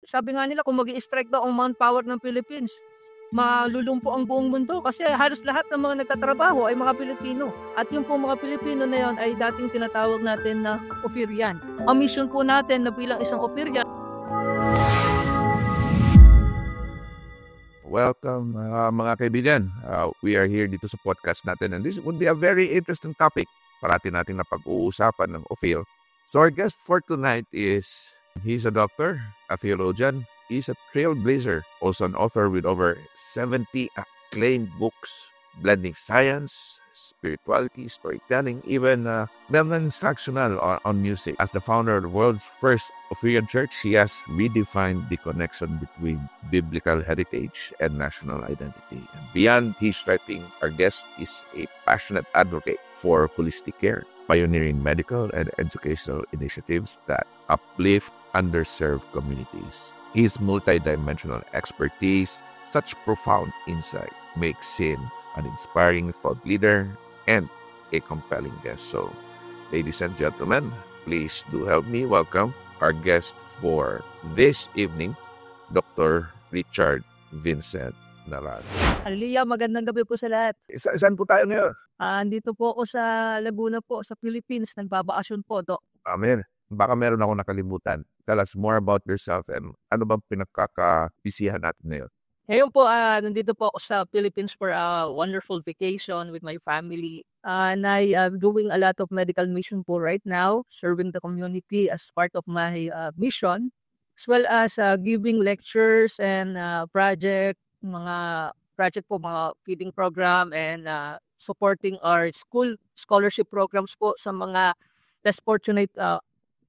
sabi nga nila kung mag-i-strike daw ang manpower ng Philippines, malulumpo ang buong mundo kasi halos lahat ng mga nagtatrabaho ay mga Pilipino. At yung po mga Pilipino na yon ay dating tinatawag natin na Ofirian. Ang mission po natin na bilang isang Ofirian. Welcome mga kaibigan. We are here dito sa podcast natin and this would be a very interesting topic. Parati natin na pag-uusapan ng Ophir. So our guest for tonight he's a doctor, a theologian, he's a trailblazer, also an author with over 70 acclaimed books, blending science, spirituality, storytelling, even instructional on music. As the founder of the world's first Ophirian church, he has redefined the connection between biblical heritage and national identity. And beyond his writing, our guest is a passionate advocate for holistic care, pioneering medical and educational initiatives that uplift underserved communities. His multidimensional expertise, such profound insight, makes him an inspiring thought leader and a compelling guest. So, ladies and gentlemen, please do help me welcome our guest for this evening, Dr. Richard Vincent Narado. Hallelujah, magandang gabi po sa lahat. Saan po tayo ngayon? Andito po ako sa Laguna po, sa Philippines. Nagbabakasyon po, Dok. Amen. Baka meron ako nakalimutan. Tell us more about yourself and ano bang pinagkakabisihan natin ngayon? Ngayon po, nandito po ako sa Philippines for a wonderful vacation with my family. And I am doing a lot of medical mission po right now, serving the community as part of my mission, as well as giving lectures and mga feeding program and supporting our school scholarship programs po sa mga less fortunate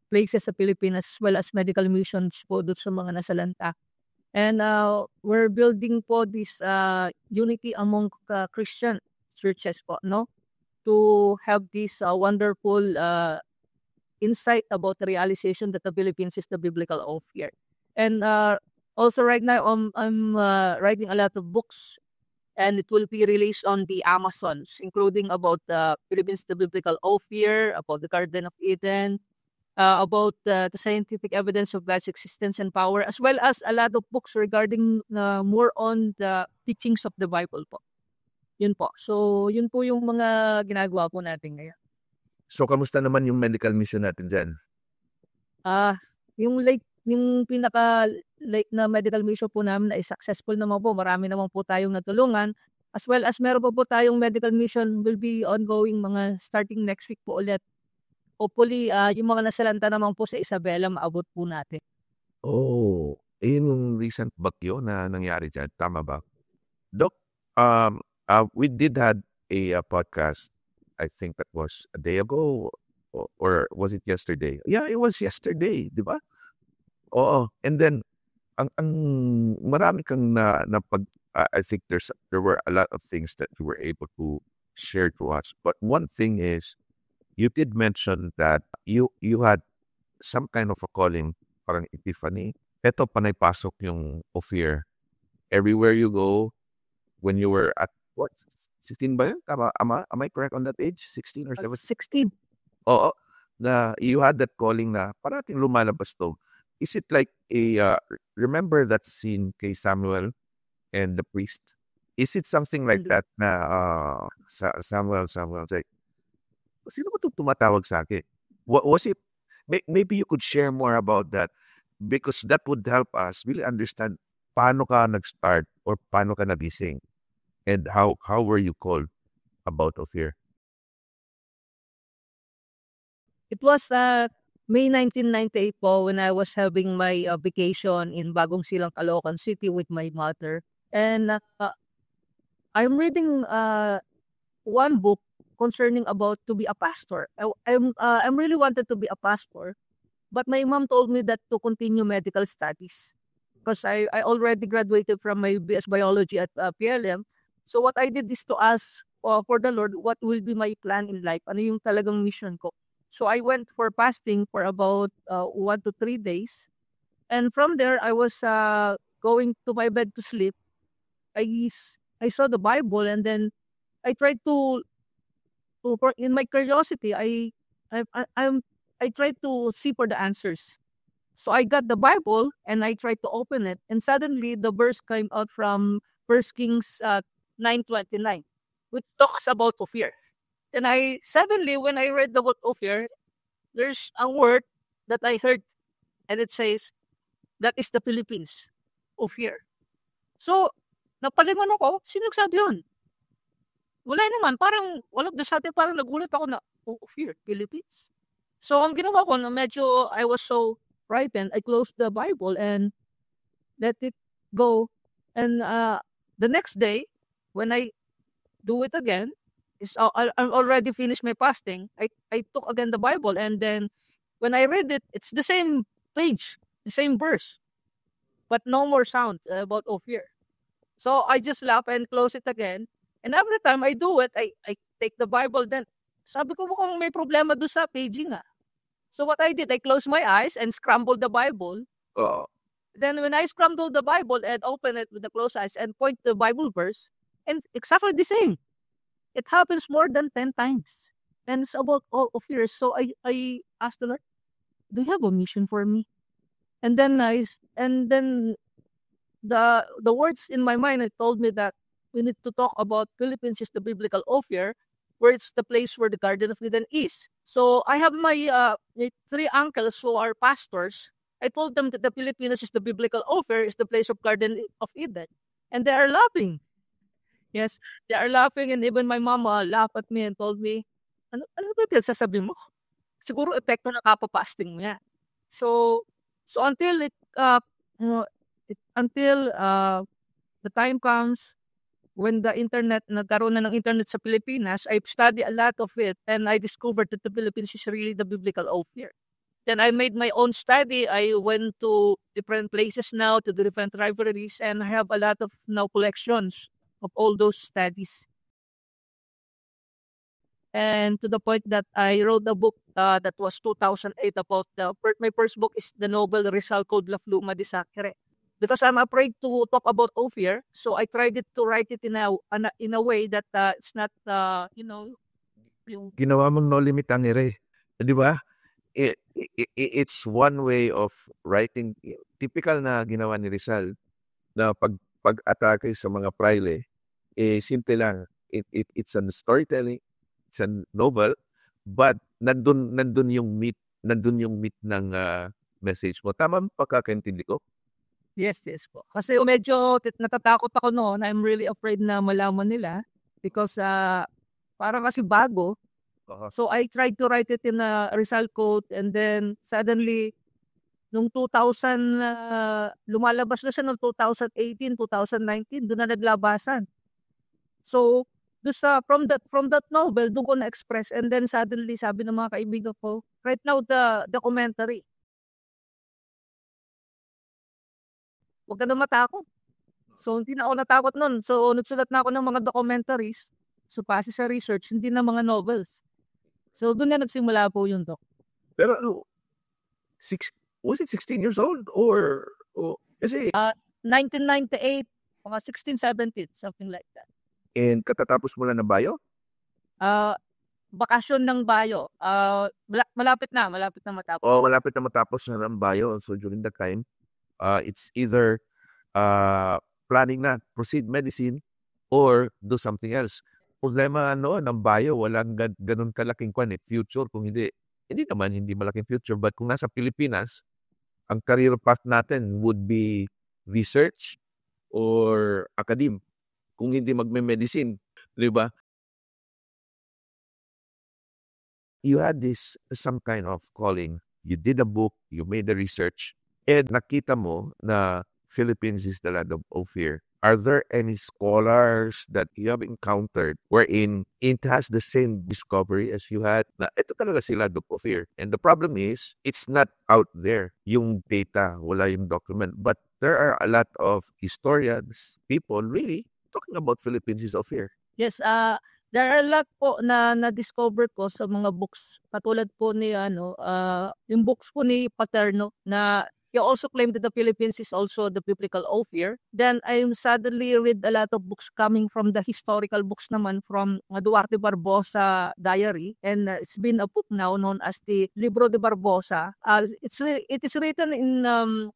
places sa Pilipinas, as well as medical missions po doon sa mga nasalanta. And we're building po this unity among Christian churches po, no? To have this wonderful insight about the realization that the Philippines is the biblical Ophir. And also right now, I'm writing a lot of books, and it will be released on the Amazons, including about the Philippines, the biblical Ophir, about the Garden of Eden, about the scientific evidence of God's existence and power, as well as a lot of books regarding more on the teachings of the Bible po. Yun po. So, yun po yung mga ginagawa po natin ngayon. So, kamusta naman yung medical mission natin dyan? Yung pinaka na medical mission po namin ay successful naman po. Marami naman po tayong natulungan. As well as meron po tayong medical mission will be ongoing mga starting next week po ulit. Hopefully, yung mga nasalanta naman po sa Isabela, maabot po natin. Oh, yung recent bagyo na nangyari dyan, tama ba? Doc, we did had a podcast, I think that was a day ago, or was it yesterday? Yeah, it was yesterday, di ba? Oo, and then, ang marami kang I think there were a lot of things that you were able to share to us. But one thing is, you did mention that you had some kind of a calling, parang epiphany. Ito, panay-pasok yung Ophir. Everywhere you go, when you were at, what, 16 ba yun? Tama, am I correct on that age? 16 or 17? 16. Oo, na you had that calling na parating lumalabas to. Is it like remember that scene kay Samuel and the priest? Is it something like that na Samuel like, sino ba itong tumatawag sa akin? Was it, maybe you could share more about that because that would help us really understand paano ka nag-start or paano ka nagising and how were you called about Ophir? It was May 1998 po when I was having my vacation in Bagong Silang, Caloocan City with my mother. And I'm reading one book concerning about to be a pastor. I'm really wanted to be a pastor, but my mom told me that to continue medical studies because I already graduated from my BS Biology at PLM. So what I did is to ask for the Lord what will be my plan in life, ano yung talagang mission ko. So I went for fasting for about 1 to 3 days, and from there I was going to my bed to sleep. I saw the Bible, and then I tried to in my curiosity, I tried to see for the answers. So I got the Bible and I tried to open it, and suddenly the verse came out from First Kings 9:29, which talks about Ophir. And I suddenly, when I read the word Ophir, there's a word that I heard, and it says that is the Philippines, Ophir. So napalingon ako, sino nagsabi yun? Wala naman, parang all of the sudden parang nagulat ako na, oh, Ophir, Philippines. So ang ginawa ko na medyo I was so frightened, I closed the Bible and let it go. And the next day, when I do it again, I'm already finished my fasting. I took again the Bible, and then when I read it, it's the same page, the same verse, but no more sound about Ophir. So I just laugh and close it again. And every time I do it, I take the Bible, then sabi ko mukhang may problema doon sa paging ah. So what I did, I closed my eyes and scrambled the Bible. Oo. Then when I scrambled the Bible and open it with the closed eyes and point the Bible verse, and exactly the same. It happens more than 10 times. And it's about all of years. So I asked the Lord, do you have a mission for me? And then the words in my mind, it told me that we need to talk about Philippines is the biblical Ophir, where it's the place where the Garden of Eden is. So I have my 3 uncles who are pastors. I told them that the Philippines is the biblical Ophir, is the place of Garden of Eden. And they are laughing. Yes, they are laughing, and even my mama laughed at me and told me, ano ba pinagsasabi mo? Siguro epekto ng kapapasting mo yan. So until the time comes when the internet, nagkaroon na ng internet sa Pilipinas, I've studied a lot of it, and I discovered that the Philippines is really the biblical Ophir. Then I made my own study. I went to different places now, to the different libraries, and I have a lot of now collections of all those studies. And to the point that I wrote a book that was 2008 about my first book is the novel Rizal Code La Fluma de Sacre. Because I'm afraid to talk about Ophir, so I tried to write it in a way that it's not, yung Ginawa mong no limit ang ere. Di ba? It's one way of writing. Typical na ginawa ni Rizal na pag-atake sa mga praile, simple lang. It's a storytelling, it's a novel, but nandun yung meat ng message mo. Tama ang pagkakaintindi ko? Yes po. Kasi medyo natatakot ako noon. I'm really afraid na malaman nila because parang kasi bago. So I tried to write it in a Rizal Code, and then suddenly nung 2000 lumalabas na siya noong 2018, 2019, doon na naglabasan. So from that novel, doon ko na-express, and then suddenly sabi ng mga kaibigan ko, right now the documentary. Huwag ka na matakot. So hindi na ako natakot noon. So nagsulat na ako ng mga documentaries. So base sa research, hindi na mga novels. So doon na nagsimula po yun, Doc. Pero was it 16 years old or kasi 1998, mga 16, 17, something like that. and katatapos mo lang ng bio? Bakasyon ng bio. Malapit na matapos. Malapit na matapos na ng bio. So during that time, it's either planning na proceed medicine or do something else. Problema ng bio, walang ganun kalaking future. Kung hindi naman hindi malaking future, but kung nasa Pilipinas, ang career path natin would be research or academe. Kung hindi magme-medicine, di ba? You had some kind of calling. You did a book, you made the research, and nakita mo na Philippines is the land of Ophir. Are there any scholars that you have encountered wherein it has the same discovery as you had? Na ito talaga si land of Ophir. And the problem is, it's not out there. Yung data, wala yung document. But there are a lot of historians, people really talking about Philippines is Ophir. Yes, there are a lot po na na-discover ko sa mga books. Katulad po ni yung books po ni Paterno na He also claimed that the Philippines is also the biblical Ophir. Then I suddenly read a lot of books coming from the historical books naman from Duarte Barbosa diary, and it's been a book now known as the Libro de Barbosa. It is written in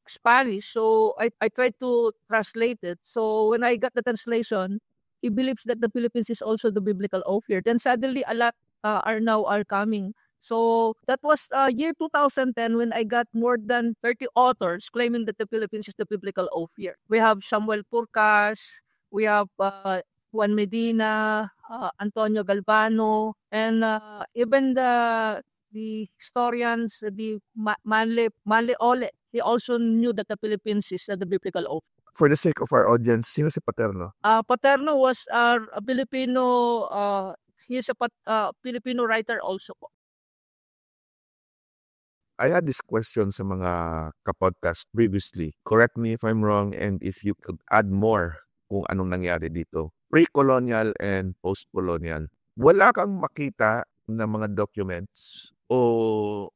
Spanish, so I tried to translate it. So when I got the translation, he believes that the Philippines is also the biblical Ophir. Then suddenly a lot are coming. So that was year 2010 when I got more than 30 authors claiming that the Philippines is the biblical Ophir. We have Samuel Purcas, we have Juan Medina, Antonio Galvano, and even the historians, the Manle Ole, he also knew that the Philippines is the biblical Ophir. For the sake of our audience, sino si Paterno? Paterno was a Filipino, he is a Filipino writer also po. I had this question sa mga kapodcast previously. Correct me if I'm wrong and if you could add more kung anong nangyari dito. Pre-colonial and post-colonial. Wala kang makita na mga documents o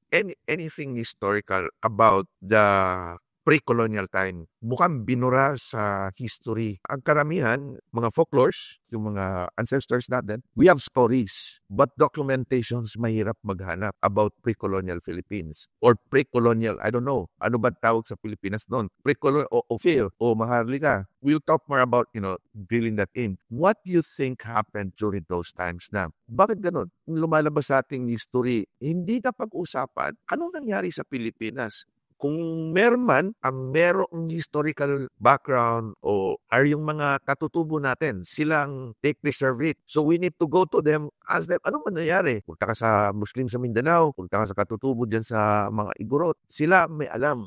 anything historical about the pre-colonial time. Mukhang binura sa history. Ang karamihan, mga folklores, yung mga ancestors natin, we have stories. But documentations, mahirap maghanap about pre-colonial Philippines. Or pre-colonial, I don't know, ano ba tawag sa Pilipinas noon? Pre-colonial o Ophir o Maharlika. We'll talk more about, drilling that in. What do you think happened during those times na? Bakit ganun? Lumalabas sa ating history, hindi na pag-usapan, anong nangyari sa Pilipinas? Kung meron man, ang merong historical background o are yung mga katutubo natin, silang take preserve it. So we need to go to them, ask them, ano man nangyari? Punta ka sa Muslim sa Mindanao, punta ka sa katutubo dyan sa mga Igorot, sila may alam.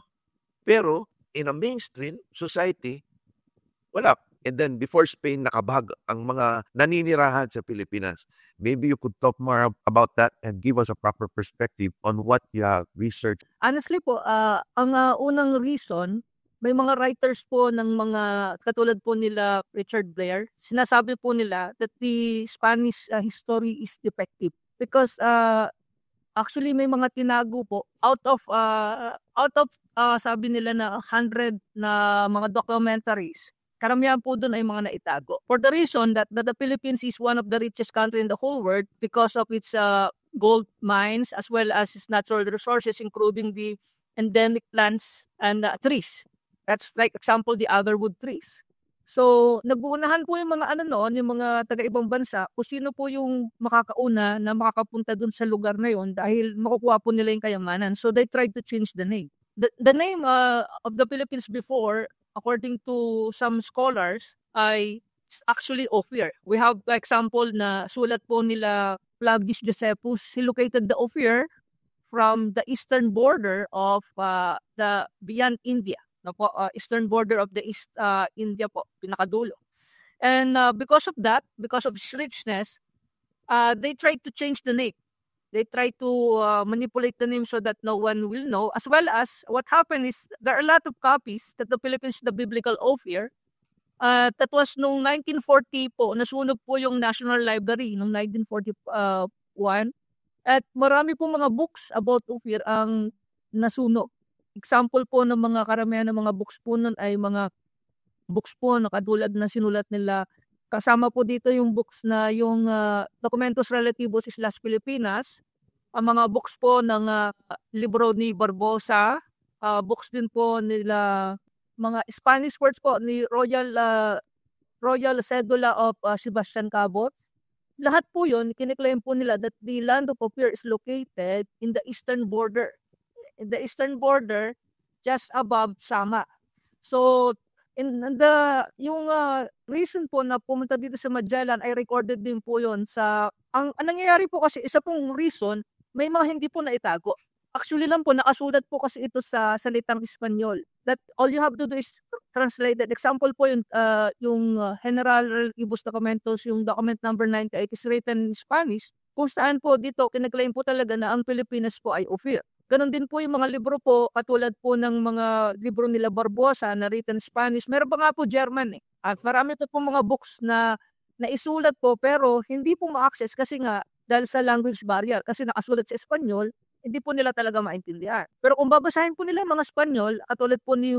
Pero in a mainstream society, wala. And then before Spain, nakabag ang mga naninirahan sa Pilipinas. Maybe you could talk more about that and give us a proper perspective on what you have researched. Honestly po, ang unang reason, may mga writers po ng mga katulad po nila Richard Blair, sinasabi po nila that the Spanish history is defective because actually may mga tinago po out of sabi nila na 100 na mga documentaries. Karamihan po doon ay mga naitago. For the reason that the Philippines is one of the richest country in the whole world because of its gold mines as well as its natural resources including the endemic plants and trees. That's like example the otherwood trees. So, nag-uunahan po yung mga yung mga taga-ibang bansa kung sino po yung makakauna na makakapunta doon sa lugar na yon dahil makukuha po nila yung kayamanan. So, they tried to change the name. The name of the Philippines before, according to some scholars, ay actually Ophir. We have the example na sulat po nila Flavius Josephus. He located the Ophir from the eastern border of the beyond India. Eastern border of the East India po, pinakadulo. And because of that, because of its richness, they tried to change the name. They try to manipulate the name so that no one will know. As well as what happened is there are a lot of copies that the Philippines, the biblical Ophir. That was noong 1940 po, nasunog po yung National Library noong 1941. At marami po mga books about Ophir ang nasunog. Example po ng mga karamihan ng mga books po nun ay mga books po na katulad na sinulat nila. Kasama po dito yung books na yung Documentos Relativos Islas Pilipinas, ang mga books po ng libro ni Barbosa, books din po nila, mga Spanish words po ni Royal Cedula of Sebastian Cabot. Lahat po yun, kiniklaim po nila that the land of Ophir is located in the eastern border. In the eastern border, just above Sama. So, yung reason po na pumunta dito sa Magellan ay recorded din po yon sa ang nangyayari po kasi isa pong reason may mga hindi po naitago. Actually lang po nakasulat po kasi ito sa salitang Espanyol. That all you have to do is translate it. Example po yung General Relativos Documentos, yung document number 98 is written in Spanish. Kung saan po dito kiniklaim po talaga na ang Pilipinas po ay Ophir. Ganon din po yung mga libro po, katulad po ng mga libro nila Barbosa na written Spanish. Meron pa nga po German eh. At marami po mga books na naisulat po pero hindi po ma-access kasi nga dahil sa language barrier. Kasi nakasulat sa Espanyol, hindi po nila talaga maintindihan. Pero kung babasahin po nila yung mga Espanyol, katulad po ni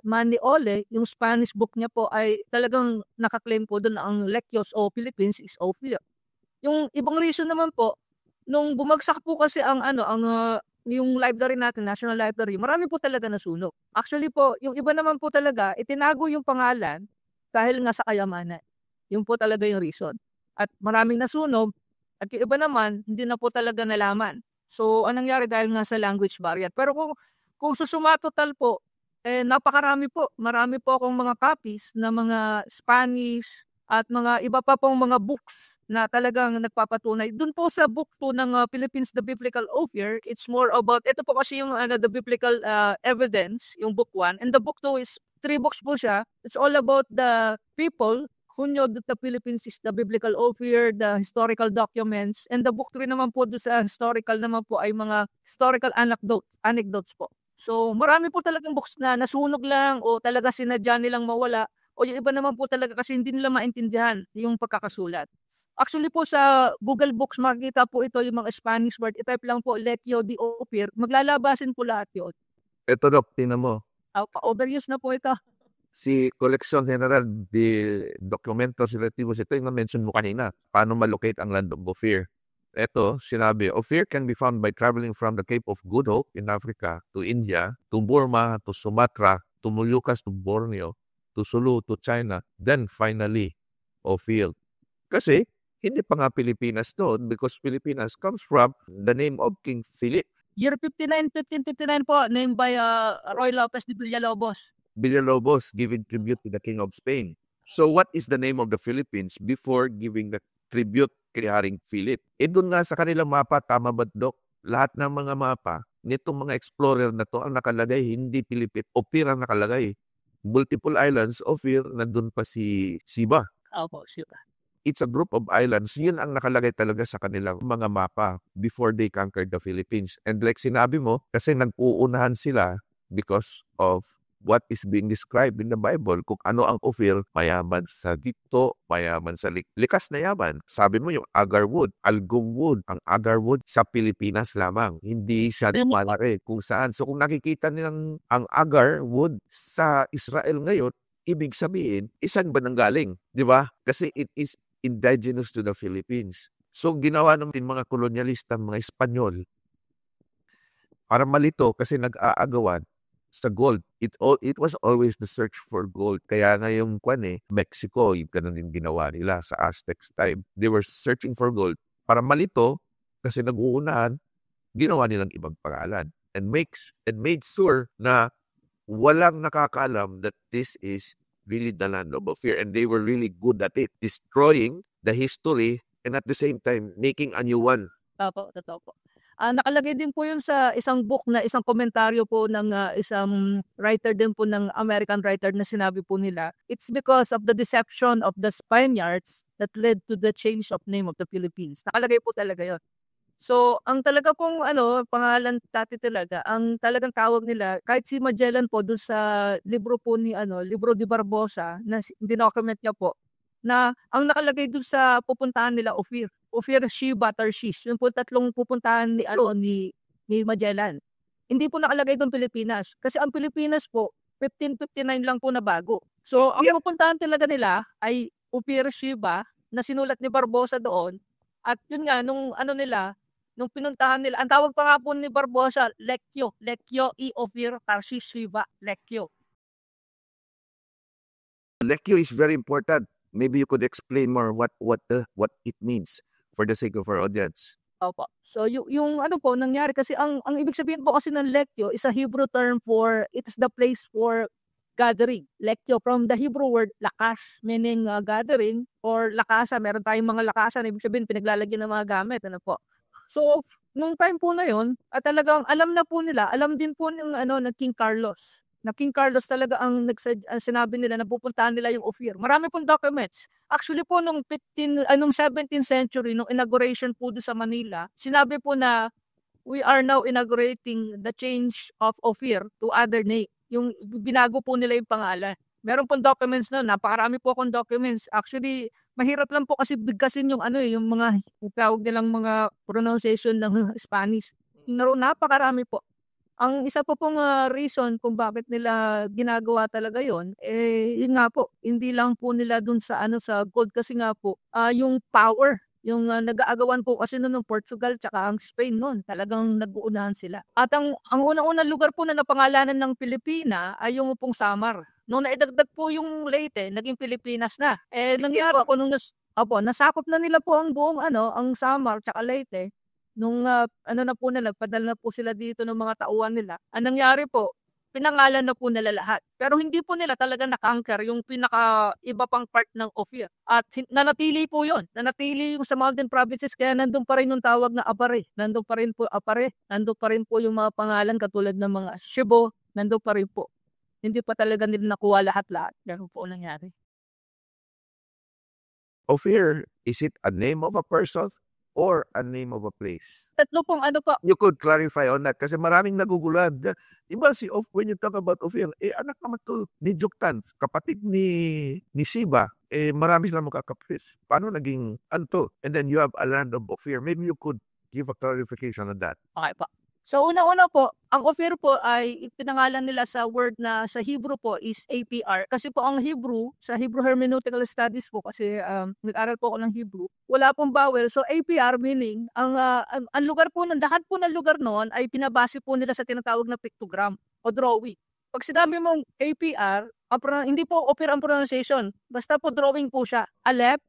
Manny Ole, yung Spanish book niya po ay talagang nakaklaim po doon na ang Lectios o Philippines is Ophir. Yung ibang reason naman po, nung bumagsak po kasi yung library natin, National Library, marami po talaga nasunog. Actually po, yung iba naman po talaga, itinago yung pangalan dahil nga sa kayamanan. Yun po talaga yung reason. At maraming nasunog, at yung iba naman, hindi na po talaga nalaman. So, anong nangyari dahil nga sa language barrier. Pero kung susumatotal po, napakarami po. Marami po akong mga copies na mga Spanish at mga iba pa pong mga books na talagang nagpapatunay. Doon po sa book po ng Philippines, The Biblical Ophir, it's more about, ito po kasi yung The Biblical Evidence, yung book 1. And the book 2 is 3 books po siya. It's all about the people who know that the Philippines is the Biblical Ophir, the historical documents. And the book 3 naman po doon sa historical naman po ay mga historical anecdotes po. So marami po talagang books na nasunog lang o talaga sinadya nilang mawala. O yung iba naman po talaga kasi hindi nila maintindihan yung pagkakasulat. Actually po sa Google Books, makikita po ito yung mga Spanish word. I-type lang po, Lectio de Ophir. Maglalabasin po lahat yun. Ito, Doc, tingnan mo. Overuse na po ito. Si Colección General de Documentos Relativos, ito yung na-mention mo kanina. Paano malocate ang land of Ophir? Ito, sinabi, Ophir can be found by traveling from the Cape of Good Hope in Africa to India, to Burma, to Sumatra, to Moluccas, to Borneo, to Sulu, to China, then finally, Ophir. Kasi, hindi pa nga Pilipinas doon because Pilipinas comes from the name of King Philip. Year 1559 po, named by Roy Lopez de Villalobos. Villalobos giving tribute to the King of Spain. So what is the name of the Philippines before giving the tribute kay Haring Philip? Doon nga sa kanilang mapa, tama ba, Doc? Lahat ng mga mapa nitong mga explorer na to ang nakalagay, hindi Philippine. Ophir ang nakalagay. Multiple islands, Ophir, nandun pa si Siba. Opo, Siba. It's a group of islands. Yun ang nakalagay talaga sa kanilang mga mapa before they conquered the Philippines. And like sinabi mo, kasi nag-uunahan sila because of what is being described in the Bible. Kung ano ang Ophir, mayaman sa dito, mayaman sa likas na yaman. Sabi mo yung agar wood, algum wood. Ang agar wood sa Pilipinas lamang. Hindi siya malaki kung saan. So kung nakikita nilang ang agar wood sa Israel ngayon, ibig sabihin, isan ba nanggaling? Di ba? Kasi it is indigenous to the Philippines. So ginawa ng mga kolonyalista, mga Espanyol, para malito kasi nag-aagawan sa gold. It was always the search for gold. Kaya nga yung Mexico, yung ganun din ginawa nila sa Aztecs time. They were searching for gold. Para malito, kasi nag-uunahan, ginawa nilang ibang pangalan. And made sure na walang nakakaalam that this is really the land of Ophir. And they were really good at it. Destroying the history and at the same time, making a new one. Totoo po. Nakalagay din po yun sa isang book na isang komentaryo po ng isang writer din po ng American writer na sinabi po nila, it's because of the deception of the Spaniards that led to the change of name of the Philippines. Nakalagay po talaga yun. So, ang talaga pong pangalan dati talaga, ang talagang tawag nila, kahit si Magellan po doon sa libro po ni Libro de Barbosa, na dinocument niya po, na ang nakalagay doon sa pupuntahan nila Ophir, Shiba, Tarshish, yung po tatlong pupuntahan ni Magellan. Hindi po nakalagay doon Pilipinas. Kasi ang Pilipinas po, 1559 lang po na bago. So, ang pupuntahan talaga nila ay Ophir, Shiba, na sinulat ni Barbosa doon. At yun nga, nung pinuntahan nila, ang tawag pa nga po ni Barbosa, Lectio, Ophir, Tarshish, Shiba, Lectio. Lectio is very important. Maybe you could explain more what it means for the sake of our audience. Opo. So yung nangyari kasi ang ibig sabihin po kasi ng Lectio is a Hebrew term for, it is the place for gathering. Lectio from the Hebrew word lakas, meaning gathering, or lakasa. Meron tayong mga lakasan, ibig sabihin pinaglalagyan ng mga gamit. So, nung time po na yun, at talagang alam na po nila, alam din po ng King Carlos. Na King Carlos talaga ang sinabi nila na pupuntahan nila yung Ophir. Marami pong documents. Actually po nung 17th century, nung inauguration po doon sa Manila, sinabi po na we are now inaugurating the change of Ophir to other name. Yung binago po nila yung pangalan. Meron pong documents na, napakarami po akong documents. Actually, mahirap lang po kasi bigkasin yung yung mga tawag nilang mga pronunciation ng Spanish. napakarami po. Ang isa po pong reason kung bakit nila ginagawa talaga yon, yun nga po, hindi lang po nila dun sa sa gold kasi nga po, yung power, yung nag-aagawan po kasi noon ng Portugal tsaka ang Spain noon, talagang nag-uunahan sila. At ang unang-unang lugar po na napangalanan ng Pilipina ay yung pong Samar. Nung naidagdag po yung Leyte, naging Pilipinas na. Nangyari po nung nasakop na nila po ang buong ang Samar tsaka Leyte. Nung na po nila, nagpadala na po sila dito ng mga tauhan nila. Ang nangyari po, pinangalan na po nila lahat. Pero hindi po nila talaga naka-anchor yung pinaka-iba pang part ng Ophir. At nanatili po yun. Nanatili yung sa Mountain Provinces, kaya nandun pa rin yung tawag na Apare. Nandun pa rin po Apare. Nandun pa rin po yung mga pangalan katulad ng mga Shibo. Nandun pa rin po. Hindi pa talaga nila nakuha lahat-lahat. Ganun po ang nangyari. Ophir, is it a name of a person or a name of a place? Tatlo pong po. You could clarify on that kasi maraming naguguluhan. Iba when you talk about Ophir, anak naman to ni Joktan, kapatid ni Siba. Marami silang magkakapatid. Paano naging to? And then you have a land of Ophir. Maybe you could give a clarification on that. Okay po. So una-una po, ang Ophir po ay ipinangalan nila sa word na sa Hebrew po is APR. Kasi po ang Hebrew, sa Hebrew Hermeneutical Studies po, kasi nag-aral po ako ng Hebrew, wala pong vowel. So APR meaning, ang lugar po, lahat po ng lugar noon ay pinabase po nila sa tinatawag na pictogram o drawing. Pag sinabi mong APR, hindi po Ophir ang pronunciation. Basta po drawing po siya. Aleph,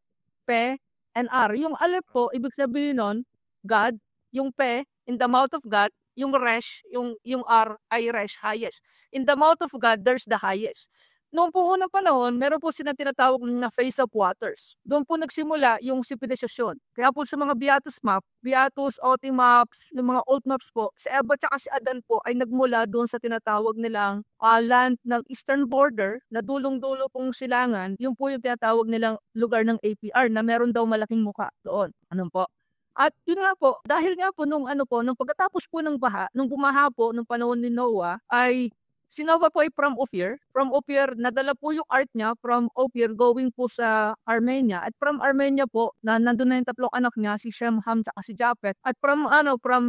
Pe, and R. Yung Aleph po, ibig sabihin nun, God. Yung Pe, in the mouth of God. Yung Resh, yung R ay Resh, highest. In the mouth of God, there's the highest. Noong po unang panahon, meron po silang tinatawag na face of waters. Doon po nagsimula yung sipilisasyon. Kaya po sa mga Beatus map, Beatus, Oti maps, yung mga old maps po, si Eva at si Adan po ay nagmula doon sa tinatawag nilang land ng eastern border, na dulong-dulo pong silangan, yung po yung tinatawag nilang lugar ng APR na meron daw malaking muka doon. Ano po? At yun nga po, dahil nga po nung pagkatapos po ng baha, nung bumaha po nung panahon ni Noah, ay si Noah po ay from Ophir. From Ophir, nadala po yung art niya from Ophir going po sa Armenia. At from Armenia po, nandun na yung tatlong anak niya, si Shem, Ham, at si Japhet. At from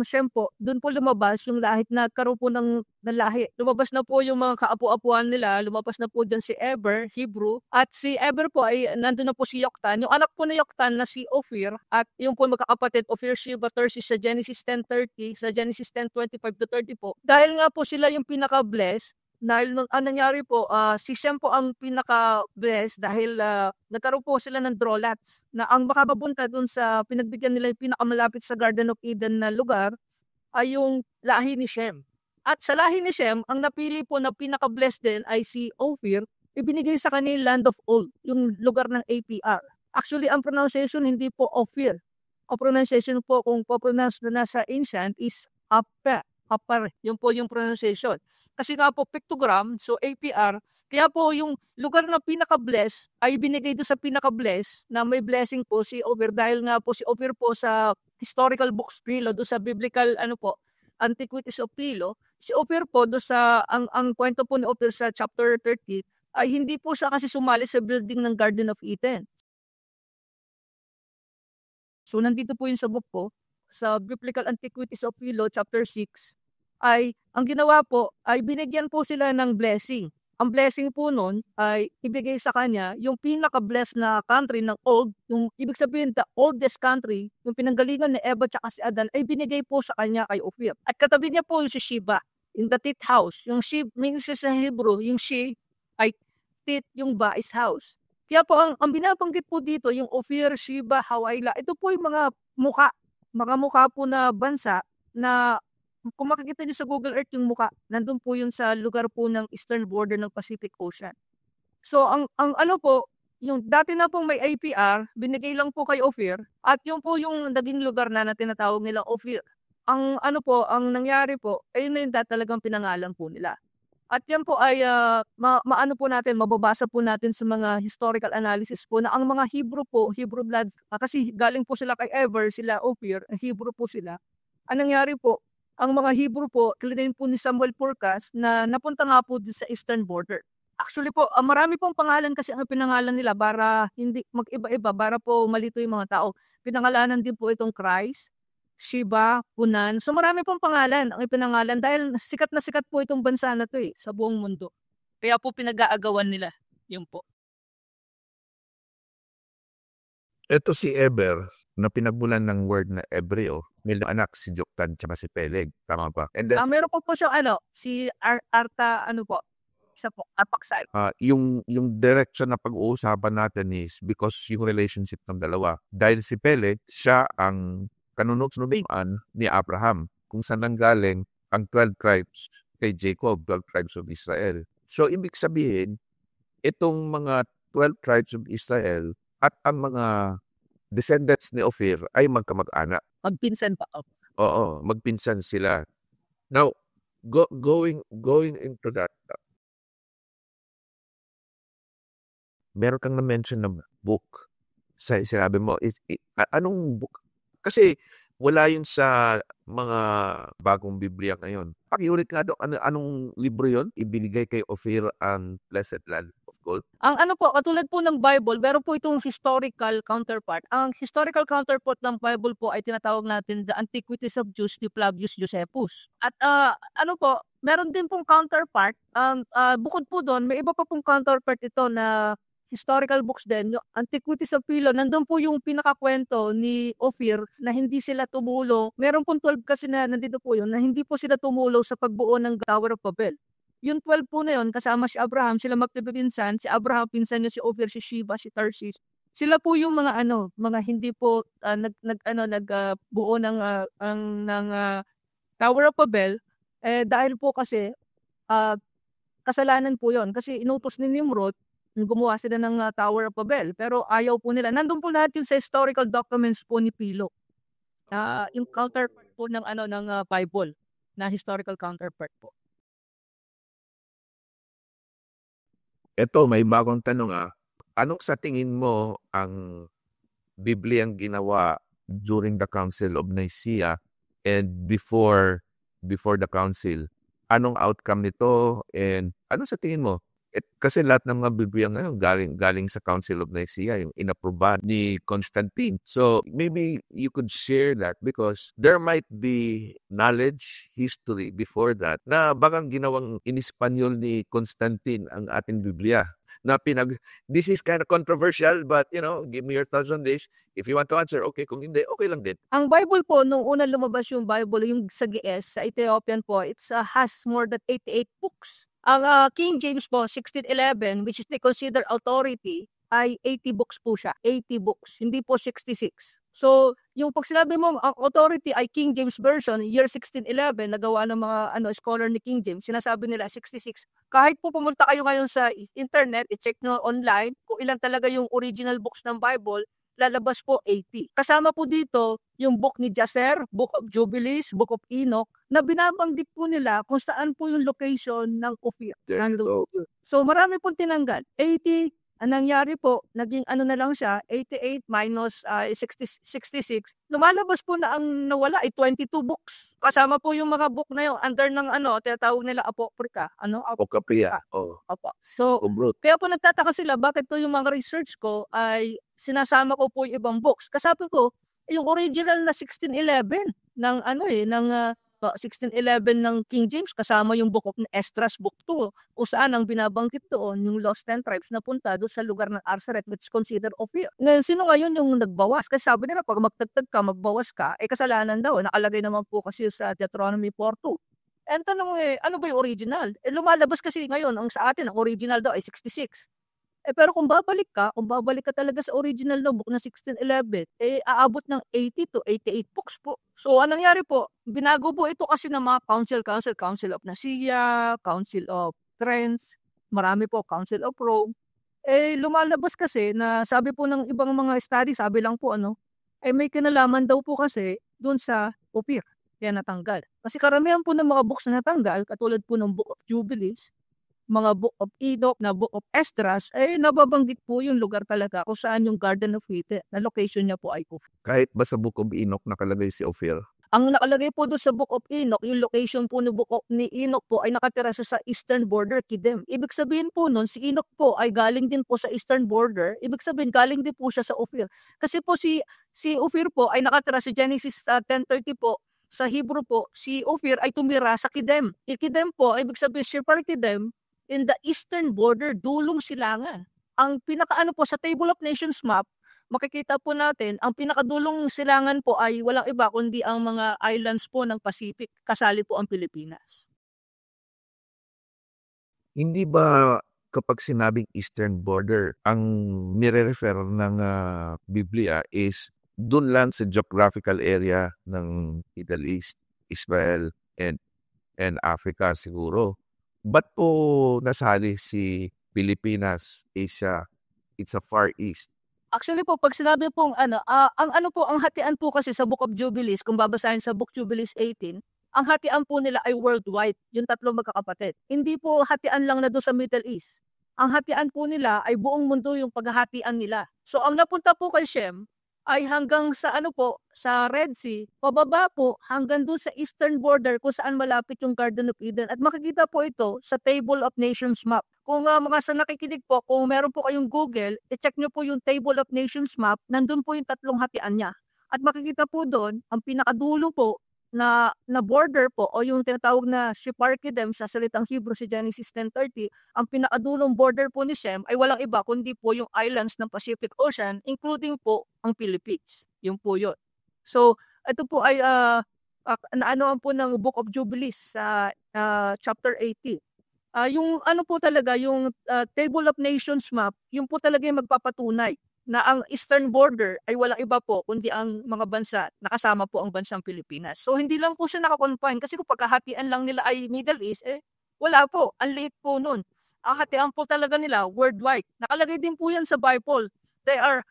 Shem po, dun po lumabas yung lahit na karoon po ng lahi. Lumabas na po yung mga kaapu-apuan nila, lumabas na po dyan si Eber, Hebrew, at si Eber po ay nandun na po si Yoktan. Yung anak po ni Yoktan na si Ophir, at yung po magkakapatid, Ophir, Sheba, Tarsis sa Genesis 10:30, sa Genesis 10:25-30 po. Dahil nga po sila yung pinaka-bless, dahil nung nangyari po, si Shem po ang pinaka-bless dahil nagkaroon po sila ng drolats na ang makababunta dun sa pinagbigyan nila yung pinakamalapit sa Garden of Eden na lugar ay yung lahi ni Shem. At sa lahi ni Shem, ang napili po na pinaka-bless din ay si Ophir, ibinigay sa kanila land of old, yung lugar ng APR. Actually, ang pronunciation hindi po Ophir. Ang pronunciation po kung po-pronounce na nasa ancient is Apar. Yun po yung pronunciation. Kasi nga po pictogram, so APR, kaya po yung lugar na pinaka-bless ay binigay doon sa pinaka-bless na may blessing po si Ophir, dahil nga po si Ophir po sa historical books Philo, doon sa biblical Antiquities of Philo, si Ophir po doon sa ang kwento po ni Ophir sa chapter 30 ay hindi po siya kasi sumali sa building ng Garden of Eden. So nandito po yung sa book po, sa Biblical Antiquities of Philo, chapter 6, ay ang ginawa po ay binigyan po sila ng blessing. Ang blessing po nun ay ibigay sa kanya yung pinaka-blessed na country ng old, yung ibig sabihin the oldest country, yung pinanggalingan ni Eva at si Adan ay binigay po sa kanya kay Ophir. At katabi niya po yung si Sheba, in the tit house. Yung she means sa Hebrew, yung she ay tit, yung ba is house. Kaya po ang binabanggit po dito, yung Ophir, Sheba, Hawaila, ito po yung mga mukha po na bansa na kung makikita niyo sa Google Earth yung mukha, nandun po yun sa lugar po ng eastern border ng Pacific Ocean. So ang po, yung dati na pong may APR, binigay lang po kay Ophir, at yung po yung naging lugar na tinatawag nilang Ophir. Ang ang nangyari po, ay yun na yung talagang pinangalan po nila. At yan po ay mababasa po natin sa mga historical analysis po na ang mga Hebrew blood, kasi galing po sila kay Eber, sila Ophir, Hebrew po sila. Ang nangyari po, ang mga Hebrew po, klinain po ni Samuel Purkas na napunta nga po sa eastern border. Actually po, marami pong pangalan kasi ang pinangalan nila para hindi mag-iba-iba, para po malito yung mga tao. Pinangalanan din po itong Christ, Sheba, Punan. So marami pong pangalan ang ipinangalan dahil sikat na sikat po itong bansa na 'to, sa buong mundo. Kaya po pinag-aagawan nila, yun po. Ito si Eber na pinagmulan ng word na Ebreo, may anak si Joktan tsaka si Peleg, tama ba? And then Meron po siyang si Arta po, isa po, Arpaksal. yung direction na pag-uusapan natin is because yung relationship ng dalawa. Dahil si Peleg, siya ang kanununuan ni Abraham, kung saan nanggaling ang 12 tribes kay Jacob, 12 tribes of Israel. So, ibig sabihin, itong mga 12 tribes of Israel at ang mga descendants ni Ophir ay magkamag-anak. Magpinsan pa. Oo, magpinsan sila. Now, going into that, meron kang na-mention na book. Sinabi mo, anong book? Kasi wala yun sa mga bagong Biblia ngayon. Pakiulit nga doon, anong libro yun? Ibinigay kay Ophir ang Blessed Land of Gold. Ang katulad po ng Bible, meron po itong historical counterpart. Ang historical counterpart ng Bible po ay tinatawag natin The Antiquities of Jews ni Flavius Josephus. At meron din pong counterpart. Bukod po doon, may iba pa pong counterpart ito na historical books din, yung Antiquities of Philo, nandun po yung pinakakwento ni Ophir na hindi sila tumulong. Meron pong 12 kasi na nandito po yun, na hindi po sila tumulong sa pagbuo ng Tower of Babel. Yung 12 po na yun, kasama si Abraham, sila magpipinsan, si Abraham, pinsan niya si Ophir, si Sheba, si Tarshish. Sila po yung mga mga hindi po nagbuo ng Tower of Babel, dahil po kasi kasalanan po yon kasi inutos ni Nimrod gumawa sila ng Tower of Babel, pero ayaw po nila. Nandun po lahat yun sa historical documents po ni Philo. Yung counterpart po ng Bible, na historical counterpart po. Ito, may bagong tanong Anong sa tingin mo ang Bibliang ginawa during the Council of Nicaea and before the council? Anong outcome nito and ano sa tingin mo? Kasi lahat ng mga Biblia ngayon galing sa Council of Nicaea, yung inaprobahan ni Constantine. So maybe you could share that because there might be knowledge, history before that na bagang ginawang in Espanyol ni Constantine ang ating Biblia. This is kind of controversial, but give me your thoughts on this. If you want to answer, okay. Kung hindi, okay lang din. Ang Bible po, nung una lumabas yung Bible, yung sa GS, sa Ethiopian po, has more than 88 books. Ang King James po, 1611, which is they consider authority, ay 80 books po siya. 80 books, hindi po 66. So, yung pag sinabi mo, ang authority ay King James Version, year 1611, nagawa ng mga scholar ni King James, sinasabi nila 66. Kahit po pumunta kayo ngayon sa internet, i-check nyo online kung ilan talaga yung original books ng Bible, lalabas po 80. Kasama po dito yung book ni Jasher, Book of Jubilees, Book of Enoch, na binabanggit po nila kung saan po yung location ng Ophir. So marami pong tinanggal. 80, ang nangyari po, naging na lang siya, 88 minus 66. Lumalabas po na ang nawala ay 22 books. Kasama po yung mga book na yun, under ng tinatawag nila Apocrypha. Apocrypha. Opo. So, kaya po nagtataka sila, bakit to yung mga research ko ay sinasama ko po yung ibang books. Kasabi ko, yung original na 1611 ng 1611 ng King James, kasama yung Book of Esdras, Book 2, kung saan ang binabanggit doon, yung Lost 10 Tribes na punta doon sa lugar ng Arsaret, which is considered Ophir. Ngayon, sino ngayon yung nagbawas? Kasi sabi nila, pag magtagtag ka, magbawas ka, kasalanan daw. Nakalagay naman po kasi sa Deuteronomy 4:2. And tanong ano ba yung original? Lumalabas kasi ngayon, ang sa atin, ang original daw ay 66. Pero kung babalik ka talaga sa original na book na 1611, aabot ng 80 to 88 books po. So, anong nangyari po? Binago po ito kasi ng mga Council of Nicaea, Council of Trent, marami po, Council of Rome. Lumalabas kasi na sabi po ng ibang mga study, sabi lang po may kinalaman daw po kasi doon sa Ophir, kaya natanggal. Kasi karamihan po ng mga books na natanggal, katulad po ng Book of Jubilees, mga Book of Enoch, na Book of Esdras, nababanggit po yung lugar talaga kung saan yung Garden of Eden, na location niya po ay Ophir. Kahit ba sa Book of Enoch nakalagay si Ophir? Ang nakalagay po doon sa Book of Enoch, yung location po ni Enoch po ay nakatira siya sa eastern border, Kidem. Ibig sabihin po nun, si Enoch po ay galing din po sa eastern border. Ibig sabihin, galing din po siya sa Ophir. Kasi po si Ophir po ay nakatira sa Genesis 10:30 po. Sa Hebrew po, si Ophir ay tumira sa Kidem. Kidem po, ibig sabihin, Shepar Kidem, in the eastern border, dulong silangan. Ang pinakaano po sa Table of Nations map, makikita po natin, ang pinakadulong silangan po ay walang iba kundi ang mga islands po ng Pacific. Kasali po ang Pilipinas. Hindi ba kapag sinabing eastern border, ang nire-refer ng Biblia is dun lang sa geographical area ng Middle East, Israel, and Africa siguro. Ba't po nasali si Pilipinas, Asia, it's a Far East? Actually po, pag sinabi pong ang hatian po kasi sa Book of Jubilees, kung babasahin sa Book Jubilees 18, ang hatian po nila ay worldwide, yung tatlong magkakapatid. Hindi po hatian lang na doon sa Middle East. Ang hatian po nila ay buong mundo yung paghahatian nila. So ang napunta po kay Shem ay hanggang sa sa Red Sea, pababa po hanggang doon sa eastern border kung saan malapit yung Garden of Eden. At makikita po ito sa Table of Nations map. Kung mga sa nakikinig po, kung meron po kayong Google, i-check nyo po yung Table of Nations map, nandun po yung tatlong hatian niya. At makikita po doon, ang pinakadulo po na border po o yung tinatawag na Shepar Kidem sa salitang Hebrew si Genesis 10:30, ang pinakadulong border po ni Shem ay walang iba kundi po yung islands ng Pacific Ocean, including po ang Philippines. Yung po yun. So, ito po ay naanoan po ng Book of Jubilees sa chapter 80. Yung po talaga, yung Table of Nations map, yung po talaga yung magpapatunay na ang eastern border ay walang iba po kundi ang mga bansa, nakasama po ang bansang Pilipinas. So hindi lang po siya nakakonfine kasi kung pagkahatian lang nila ay Middle East, wala po, ang liit po nun. Ang hatian po talaga nila worldwide. Nakalagay din po yan sa Bible. They are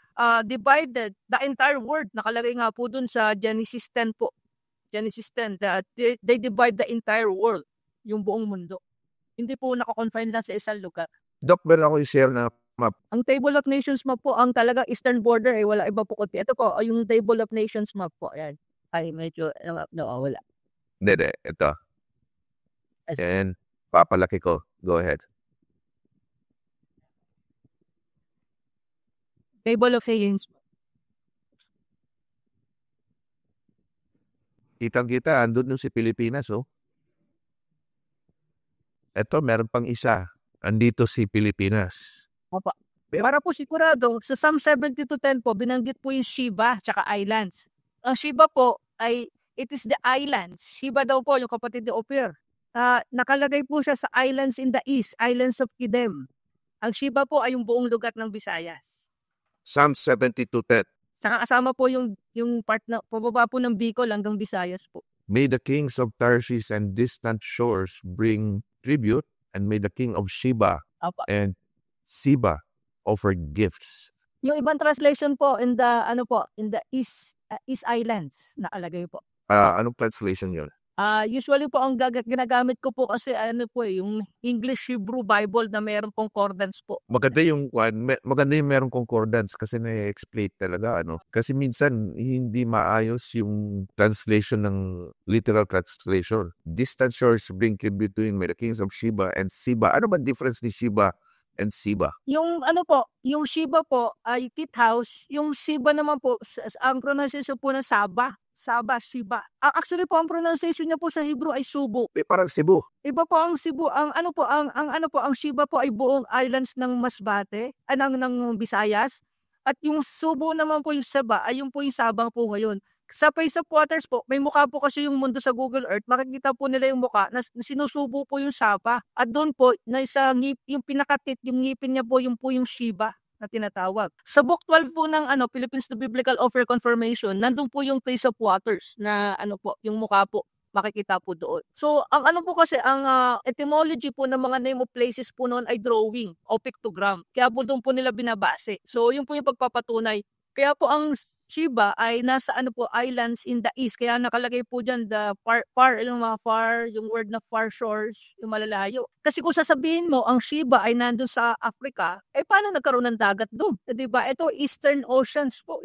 divided, the entire world. Nakalagay nga po dun sa Genesis 10 po. Genesis 10, that they divide the entire world, yung buong mundo. Hindi po nakakonfine lang sa isang lugar. Doc, meron ako i-share na map. Ang Table of Nations map po, ang talagang eastern border ay wala iba po kundi. Ito po, yung Table of Nations map po. Ayan. Ay, medyo wala. Hindi, ito. And papalaki ko. Go ahead. Table of Nations. Kitang-kita, andun yung si Pilipinas, oh. Ito, meron pang isa. Andito si Pilipinas. Opo. Para po sigurado, sa Psalm 72:10 po, binanggit po yung Sheba tsaka islands. Ang Sheba po ay, it is the islands. Sheba daw po, yung kapatid ni Ophir. Nakalagay po siya sa islands in the east, islands of Kidem. Ang Sheba po ay yung buong lugar ng Visayas. Psalm 72:10. Saka kasama po yung part na pababa po ng Bicol hanggang Visayas po. May the kings of Tarshish and distant shores bring tribute, and may the king of Sheba and Seba offer gifts. Yung ibang translation po in the East Islands nakalagay po. Anong translation yun? Usually po ang ginagamit ko po kasi yung English Hebrew Bible na mayroong concordance po. Maganda yung merong concordance kasi na-explain talaga Kasi minsan hindi maayos yung translation ng literal translation. Distant shores bring tribute to the kings of Sheba and Seba. Ano ba difference ni Sheba and Seba? Yung yung Sheba po ay tit house, yung Seba naman po ang pronunciation po ng Saba, Shiba. Actually po ang pronunciation niya po sa Hebrew ay Subo. Parang Cebu. Iba po ang Cebu, ang Shiba po ay buong islands ng Masbate, ng Visayas. At yung Subo naman po yung Saba ay yung po yung Sabang po ngayon. Sa Face of Waters po, may mukha po kasi yung mundo sa Google Earth, makikita po nila yung mukha na sinusubo po yung Saba. At doon po, yung pinakatit, yung ngipin niya po yung Shiba na tinatawag. Sa Book 12 po ng Philippines to Biblical Offer Confirmation, nandun po yung Face of Waters na yung mukha po makikita po doon. So, ang po kasi, ang etymology po ng mga name of places po noon ay drawing o pictogram. Kaya po doon po nila binabase. So, yun po yung pagpapatunay. Kaya po ang Sheba ay nasa islands in the east. Kaya nakalagay po dyan the yung word na far shores, yung malalayo. Kasi kung sasabihin mo, ang Sheba ay nandun sa Africa, paano nagkaroon ng dagat doon? Diba? Ito, Eastern Oceans po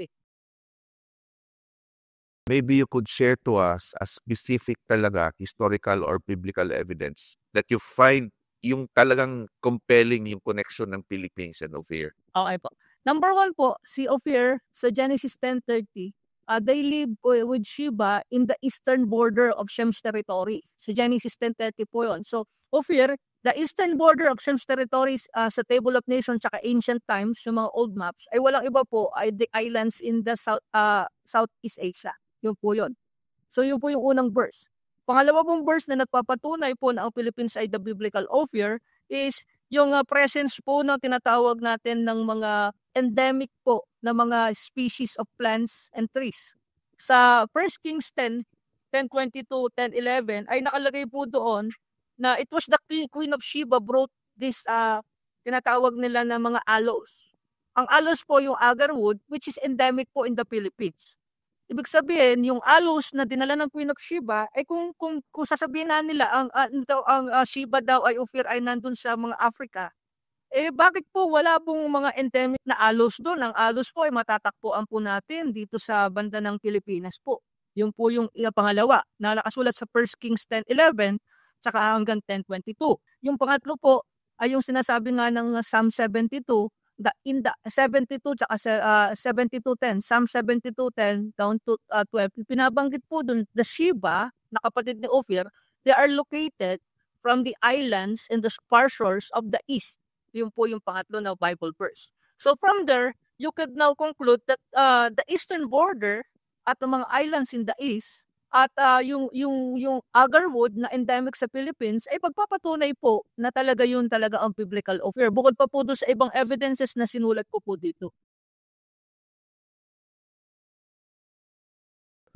maybe you could share to us a specific talaga historical or biblical evidence that you find yung talagang compelling yung connection ng Philippines and Ophir. Okay po. Number 1 po, si Ophir sa Genesis 10:30, they live with Sheba in the eastern border of Shem's territory. Sa Genesis 10:30 po yun. So, Ophir, the eastern border of Shem's territories sa Table of Nations tsaka ancient times, yung mga old maps, ay walang iba po ay the islands in the Southeast Asia. Yun po yun. So, yun po yung unang verse. Pangalawa pong verse na nagpapatunay po na ang Philippines ay the biblical Ophir is yung presence po na tinatawag natin ng mga endemic po na mga species of plants and trees. Sa 1 Kings 10, 10:22, 10:11 ay nakalagay po doon na it was the Queen of Sheba brought this tinatawag nila na mga aloes. Ang aloes po yung agarwood which is endemic po in the Philippines. Ibig sabihin, yung aloes na dinala ng Queen of Sheba, ay kung sasabihin na nila ang Sheba daw ay Ophir ay nandun sa mga Africa, bakit po wala pong mga endemic na aloes doon? Ang aloes po ay matatakpuan po natin dito sa banda ng Pilipinas po. Yung po yung pangalawa na nakasulat sa 1 Kings 10:11 saka hanggang 10:22. Yung pangatlo po ay yung sinasabi nga ng Psalm 72, in the 72 tsaka 72:10, Psalm 72:10 down to 12, pinabanggit po dun the Sheba na kapatid ni Ophir, they are located from the islands and the far shores of the east. Yun po yung pangatlo na Bible verse. So from there, you could now conclude that the eastern border at the mga islands in the east at yung agarwood na endemic sa Philippines ay pagpapatunay po na talaga yun talaga ang biblical Ophir. Bukod pa po doon sa ibang evidences na sinulat ko po dito.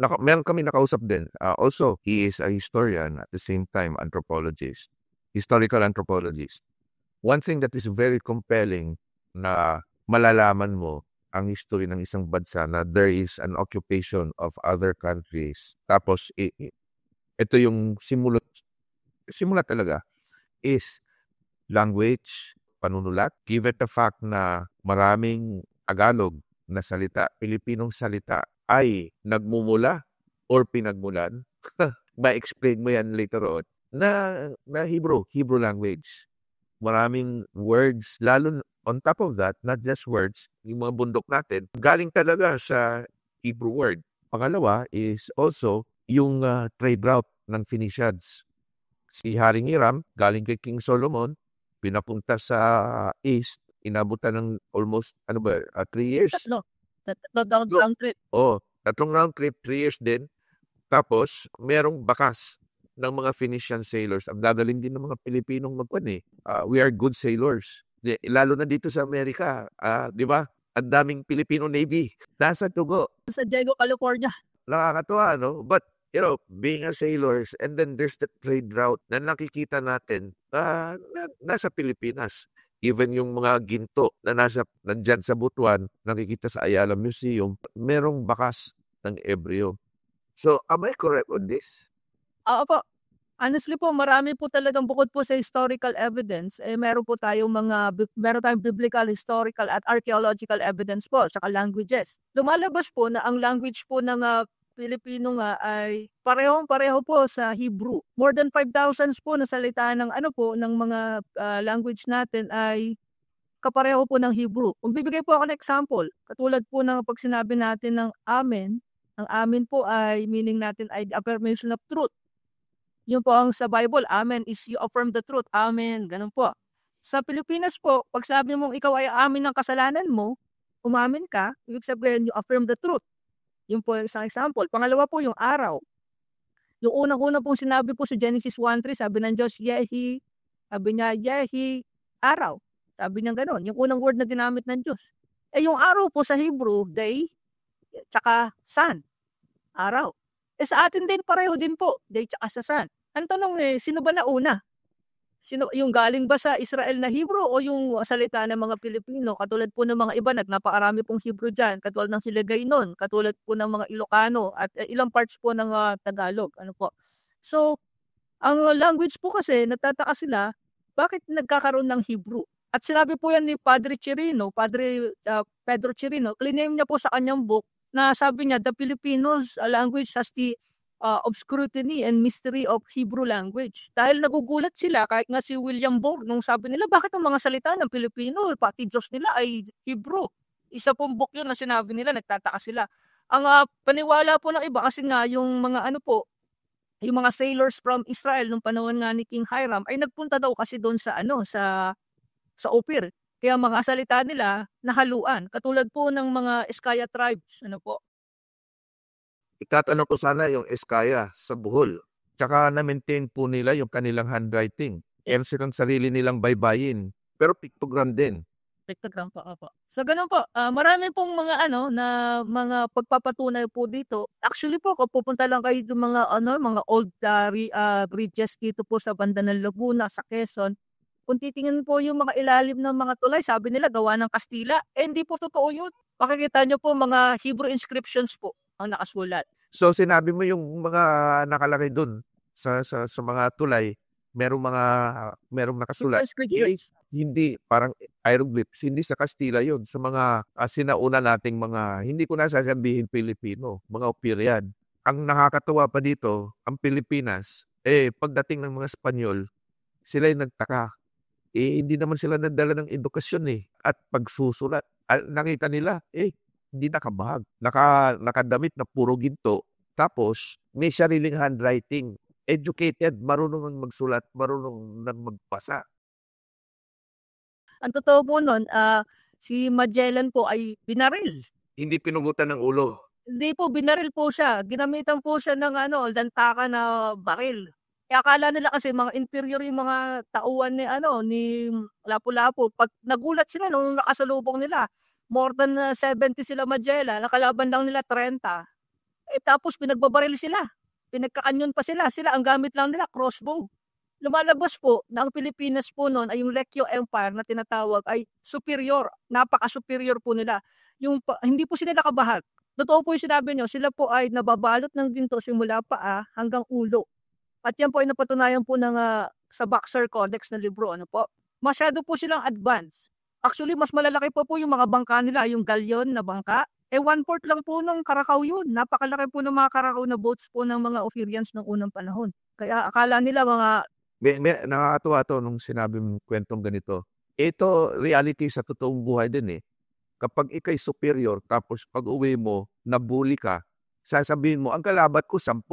Meron kami nakausap din. Also, he is a historian at the same time anthropologist, historical anthropologist. One thing that is very compelling na malalaman mo ang history ng isang bansa na there is an occupation of other countries. Tapos, ito yung simula talaga is language, panunulat. Given the fact na maraming Tagalog na salita, Pilipinong salita ay nagmumula or pinagmulan, ma-explain mo yan later on, na Hebrew language. Maraming words, lalo on top of that, not just words, yung mga bundok natin, galing talaga sa Hebrew word. Pangalawa is also yung trade route ng Phoenicians. Si Haring Hiram, galing kay King Solomon, pinapunta sa east, inabutan ng almost, 3 years? Tatlong round trip. Tatlong round trip, 3 years din. Tapos, merong bakas ng mga Phoenician sailors. Ang dadalhin din ng mga Pilipinong we are good sailors. Lalo na dito sa Amerika, di ba? Ang daming Filipino Navy. Nasa dugo. Sa Diego, California. Nakakatuwa, no? But, being a sailors, and then there's the trade route na nakikita natin nasa Pilipinas. Even yung mga ginto na nandyan sa Butuan, nakikita sa Ayala Museum, merong bakas ng Ebreo. So, am I correct on this? Oo po. Honestly po, marami po talagang bukod po sa historical evidence, meron tayong biblical, historical at archaeological evidence po, saka languages. Lumalabas po na ang language po ng Pilipino nga ay pareho po sa Hebrew. More than 5,000 po na salita ng ng mga language natin ay kapareho po ng Hebrew. Kung bibigay po ako ng example, katulad po ng pag sinabi natin ng amen, ang amen po ay meaning natin ay the affirmation of truth. Yun po ang sa Bible, amen is you affirm the truth. Amen, ganun po. Sa Pilipinas po, pag sabi mong ikaw ay amin ng kasalanan mo, umamin ka, ibig sabihin you affirm the truth. Yun po yung isang example. Pangalawa po yung araw. Yung unang-una pong sinabi po sa Genesis 1:3, sabi ng Diyos, Yehi, sabi niya, Yehi, araw. Sabi niya gano'n, yung unang word na ginamit ng Diyos. Yung araw po sa Hebrew, day, tsaka sun, araw. Sa atin din, pareho din po, day tsaka sa sun. Ang tanong sino ba nauna? Yung galing ba sa Israel na Hebrew o yung salita ng mga Pilipino? Katulad po ng mga iba, napakarami pong Hebrew dyan. Katulad ng Hiligaynon, katulad po ng mga Ilocano, at ilang parts po ng Tagalog. So, ang language po kasi, nagtataka sila, bakit nagkakaroon ng Hebrew? At sinabi po yan ni Padre Chirino, Pedro Chirino, claim niya po sa kanyang book, na sabi niya, "The Filipinos language has the of scrutiny and mystery of Hebrew language." Dahil nagugulat sila kahit nga si William Bore nung sabi nila, "Bakit ang mga salita ng Pilipino, pati Diyos nila ay Hebrew?" Isa pong book yun na sinabi nila, nagtataka sila. Ang paniwala po ng iba kasi nga yung mga ano po, yung mga sailors from Israel nung panahon nga ni King Hiram ay nagpunta daw kasi doon sa ano, sa Ophir. Kaya mga salita nila nahaluan, katulad po ng mga Iskaya tribes, ano po. Itatanong ko sana yung Eskaya sa Bohol. Tsaka na-maintain po nila yung kanilang handwriting. Meron silang sarili nilang baybayin. Pero pictogram din. Pictogram po, opo. So gano'n po, marami pong mga ano na mga pagpapatunay po dito. Actually po kung pupunta lang kayo dun mga ano, mga old, bridges dito po sa banda ng Laguna, sa Quezon, kung titingnan po yung mga ilalim ng mga tulay, sabi nila gawa ng Kastila, hindi po totoo yun. Makikita niyo po mga Hebrew inscriptions po ang nakasulat. So sinabi mo yung mga nakalagay dun sa mga tulay, merong Hebrew nakasulat. inscriptions. Hindi parang hieroglyphs, hindi sa Kastila yun. Sa mga sinauna nating mga, hindi ko na sasabihin Pilipino, mga Opirian. Ang nakakatuwa pa dito, ang Pilipinas, pagdating ng mga Espanyol, sila yung nagtaka. Hindi naman sila nagdala ng edukasyon at pagsusulat. Nakita nila, hindi nakabahag. Nakadamit na puro ginto. Tapos, may sariling handwriting. Educated, marunong nang magsulat, marunong nang magbasa. Ang totoo po nun, si Magellan po ay binaril. Hindi pinugutan ng ulo. Hindi po, binaril po siya. Ginamitan po siya ng ano, lantaka na baril. Eh, akala nila kasi mga inferior yung mga tauhan ni ano, ni Lapu-Lapu. Pag nagulat sila nung nakasalubong nila, more than 70 sila Magellan, nakalaban lang nila 30. Tapos pinagbabaril sila. Pinagkakanyon pa sila. Sila, ang gamit lang nila, crossbow. Lumalabas po na ang Pilipinas po noon ay yung Leccio Empire na tinatawag ay superior, napaka-superior po nila. Hindi po sila nakabahag. Totoo po yung sinabi niyo, sila po ay nababalot ng ginto simula paa hanggang ulo. At yan po ay napatunayan po ng sa Boxer Codex na libro, ano po. Masyado po silang advanced. Actually, mas malalaki po yung mga bangka nila, yung galyon na bangka. 1/4 lang po ng Karakau yun. Napakalaki po ng mga Karakau na boats po ng mga Ophirians ng unang panahon. Kaya akala nila mga Nakakatuwa to nung sinabi mong kwentong ganito. Ito, reality sa totoong buhay din Kapag ikay superior, tapos pag uwi mo, nabuli ka, sasabihin mo, ang kalaban ko 10.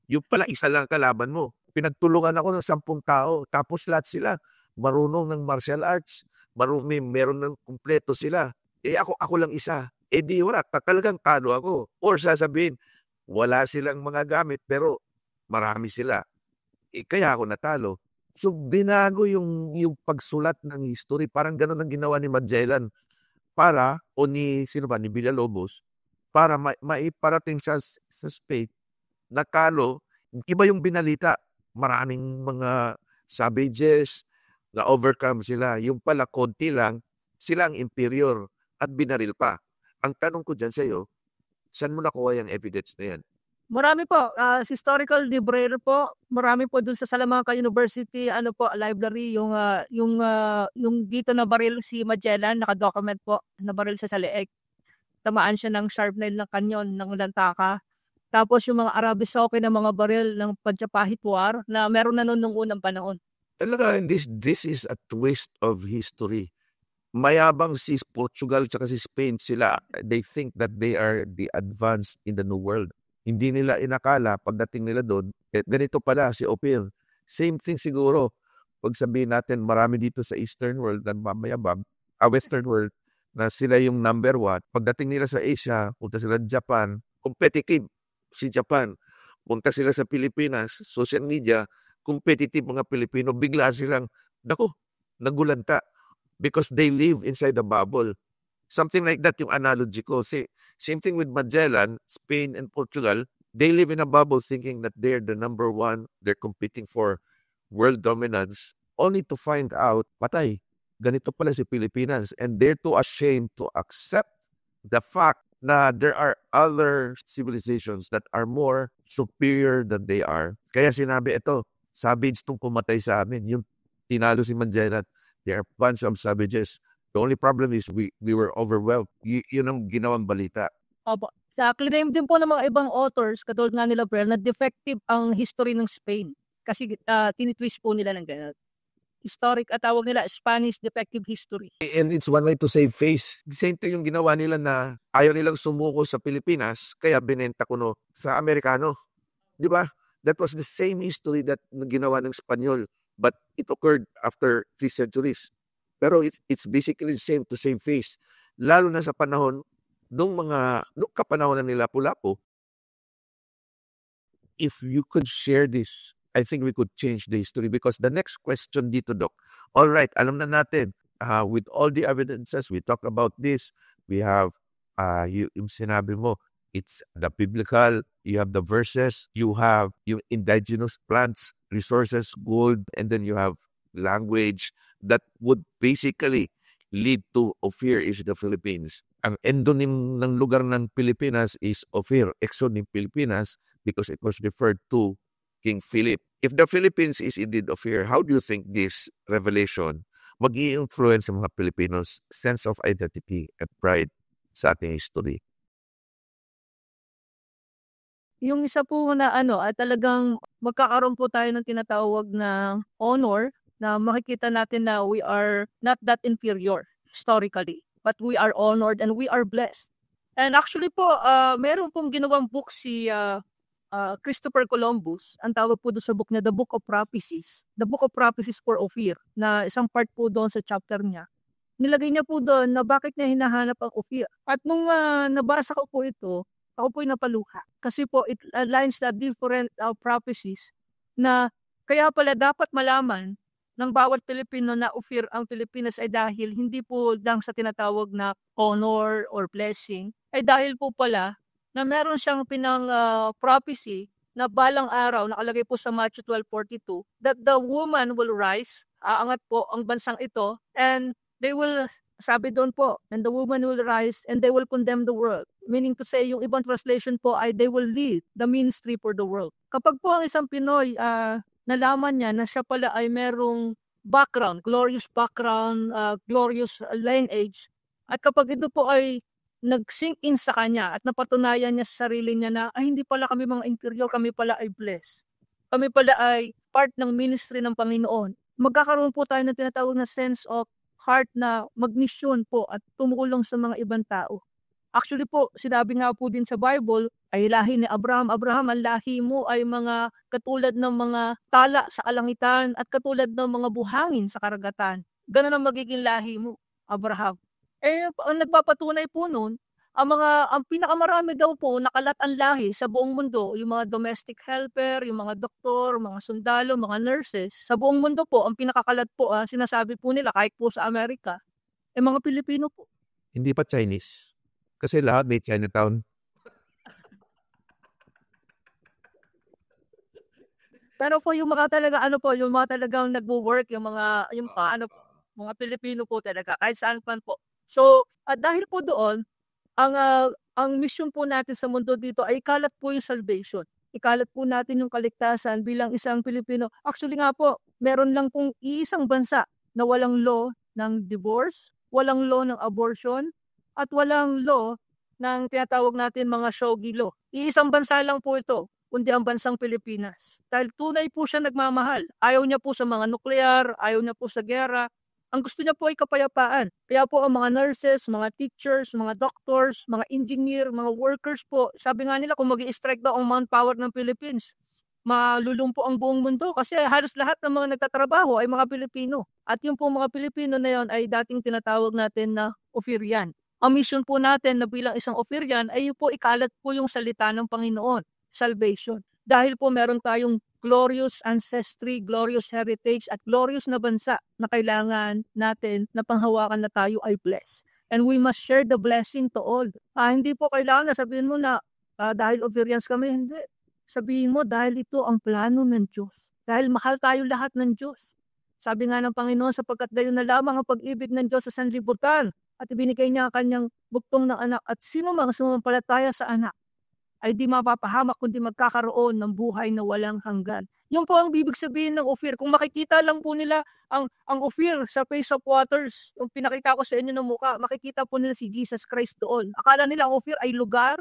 Yung pala isa lang kalaban mo. Pinagtulungan ako ng 10 tao, tapos lahat sila marunong ng martial arts, meron ng kumpleto sila. Ako lang isa. Di wala, talagang talo ako. Or sasabihin, wala silang mga gamit, pero marami sila. Kaya ako natalo. So, binago yung pagsulat ng history. Parang ganun ang ginawa ni Magellan sino ba, ni Villalobos, para maiparating sa Spain, nakalo, iba yung binalita. Maraming mga savages, na overcome sila. Yung pala, konti lang, sila ang inferior at binaril pa. Ang tanong ko dyan sa'yo, saan mo nakuha yung evidence na yan? marami po, sa historical library po, marami po dun sa Salamanca University, ano po, library, yung dito na baril si Magellan, naka-document po, na baril siya sa leeg. Tamaan siya ng sharp nail ng kanyon, ng lantaka. Tapos yung mga Arabisoke na mga baril ng Padjapahit War na meron na noon nung unang panahon. Talaga, this is a twist of history. Mayabang si Portugal at si Spain, they think that they are the advanced in the New World. Hindi nila inakala pagdating nila doon, ganito pala si Opil. Same thing siguro, pag sabihin natin marami dito sa Eastern world na mamayabang, Western world, na sila yung number 1. Pagdating nila sa Asia, punta sila Japan, competitive si Japan. Punta sila sa Pilipinas, social media, competitive mga Pilipino, bigla silang, nagulanta. Because they live inside the bubble. Something like that yung analogy ko. Same thing with Magellan, Spain and Portugal. They live in a bubble thinking that they're the number 1. They're competing for world dominance. Only to find out, patay, ganito pala si Pilipinas. And they're too ashamed to accept the fact na there are other civilizations that are more superior than they are. Kaya sinabi ito, savage tong pumatay sa amin. Yung tinalo si Magellan, they are a bunch of savages. The only problem is we were overwhelmed. Yun ang ginawang balita. Opo. Sa claim din po ng mga ibang authors, katulad nga nila Brel, na defective ang history ng Spain. Kasi tinitwist po nila ng ganun. Historic at tawag nila Spanish defective history. And it's one way to save face. Same thing yung ginawa nila na ayaw nilang sumuko sa Pilipinas, kaya binenta ko no sa Amerikano. Di ba? That was the same history that ginawa ng Espanyol, but it occurred after 3 centuries. Pero it's basically the same to save face. Lalo na sa panahon nung kapanahon na nila Lapu-Lapu. If you could share this, I think we could change the history, because the next question dito, Doc. All right, alam na natin, with all the evidences, we talk about this, we have, yung sinabi mo, it's the biblical, you have the verses, you have yung indigenous plants, resources, gold, and then you have language that would basically lead to Ophir is the Philippines. Ang endonym ng lugar ng Pilipinas is Ophir, exonym Pilipinas, because it was referred to King Philip. If the Philippines is indeed Ophir, how do you think this revelation mag-i-influence sa mga Filipinos' sense of identity and pride sa ating history? Yung isa po na ay talagang magkakaroon po tayo ng tinatawag na honor, na makikita natin na we are not that inferior historically, but we are honored and we are blessed. And actually po, meron pong ginawang book si Christopher Columbus. Ang tawag po doon sa book niya, The Book of Prophecies. The Book of Prophecies for Ophir, na isang part po doon sa chapter niya. Nilagay niya po doon na bakit niya hinahanap ang Ophir. At nung nabasa ko po ito, ako po'y napaluha. Kasi po, it aligns the different prophecies na kaya pala dapat malaman ng bawat Pilipino na Ophir ang Pilipinas ay dahil hindi po lang sa tinatawag na honor or blessing, ay dahil po pala na meron siyang prophecy na balang araw, nakalagay po sa Matthew 12:42, that the woman will rise, aangat po ang bansang ito, and they will, sabi doon po, and the woman will rise and they will condemn the world. Meaning to say, yung ibang translation po ay they will lead the ministry for the world. Kapag po ang isang Pinoy, nalaman niya na siya pala ay merong background, glorious lineage, at kapag ito po ay nag-sink in sa kanya at napatunayan niya sa sarili niya na ay hindi pala kami mga inferior, kami pala ay blessed. Kami pala ay part ng ministry ng Panginoon. Magkakaroon po tayo ng tinatawag na sense of heart na magmisyon po at tumulong sa mga ibang tao. Actually po, sinabi nga po din sa Bible, ay lahi ni Abraham. Abraham, ang lahi mo ay mga katulad ng mga tala sa kalangitan at katulad ng mga buhangin sa karagatan. Ganun ang magiging lahi mo, Abraham. Ang nagpapatunay po nun, ang pinakamarami daw po nakalat ang lahi sa buong mundo, yung mga domestic helper, yung mga doktor, mga sundalo, mga nurses, sa buong mundo po, ang pinakakalat po, sinasabi po nila, kahit po sa Amerika, mga Pilipino po. Hindi pa Chinese. Kasi lahat may Chinatown. Pero po yung mga talagang nagwo-work, mga Pilipino po talaga, kahit saan man po. So, dahil po doon, ang mission po natin sa mundo dito ay ikalat po yung salvation. Ikalat po natin yung kaligtasan bilang isang Pilipino. Actually nga po, meron lang pong iisang bansa na walang law ng divorce, walang law ng abortion, at walang law ng tinatawag natin mga shogi law. Iisang bansa lang po ito, kundi ang bansang Pilipinas. Dahil tunay po siya nagmamahal. Ayaw niya po sa mga nuklear, ayaw niya po sa gera. Ang gusto niya po ay kapayapaan. Kaya po ang mga nurses, mga teachers, mga doctors, mga engineer, mga workers po, sabi nga nila kung mag-i-strike daw ang manpower ng Philippines, malulumpo ang buong mundo kasi halos lahat ng mga nagtatrabaho ay mga Pilipino. At yung po mga Pilipino na yon ay dating tinatawag natin na Ophirian. Ang mission po natin na bilang isang Ophirian ay yung po ikalat po yung salita ng Panginoon, salvation. Dahil po meron tayong glorious ancestry, glorious heritage, at glorious na bansa na kailangan natin na panghawakan na tayo ay blessed. And we must share the blessing to all. Hindi po kailangan na sabihin mo na dahil Ophirians kami, hindi. Sabihin mo dahil ito ang plano ng Diyos. Dahil mahal tayo lahat ng Diyos. Sabi nga ng Panginoon, sapagkat gayon na lamang ang pag-ibig ng Diyos sa sanlibutan at ibinigay niya ang kanyang buktong na anak at sino mang sumampalataya sa anak ay di mapapahamak kundi magkakaroon ng buhay na walang hanggan. Yun po ang ibig sabihin ng Ophir. Kung makikita lang po nila ang Ophir sa face of waters, yung pinakita ko sa inyo ng mukha, makikita po nila si Jesus Christ doon. Akala nila ang Ophir ay lugar,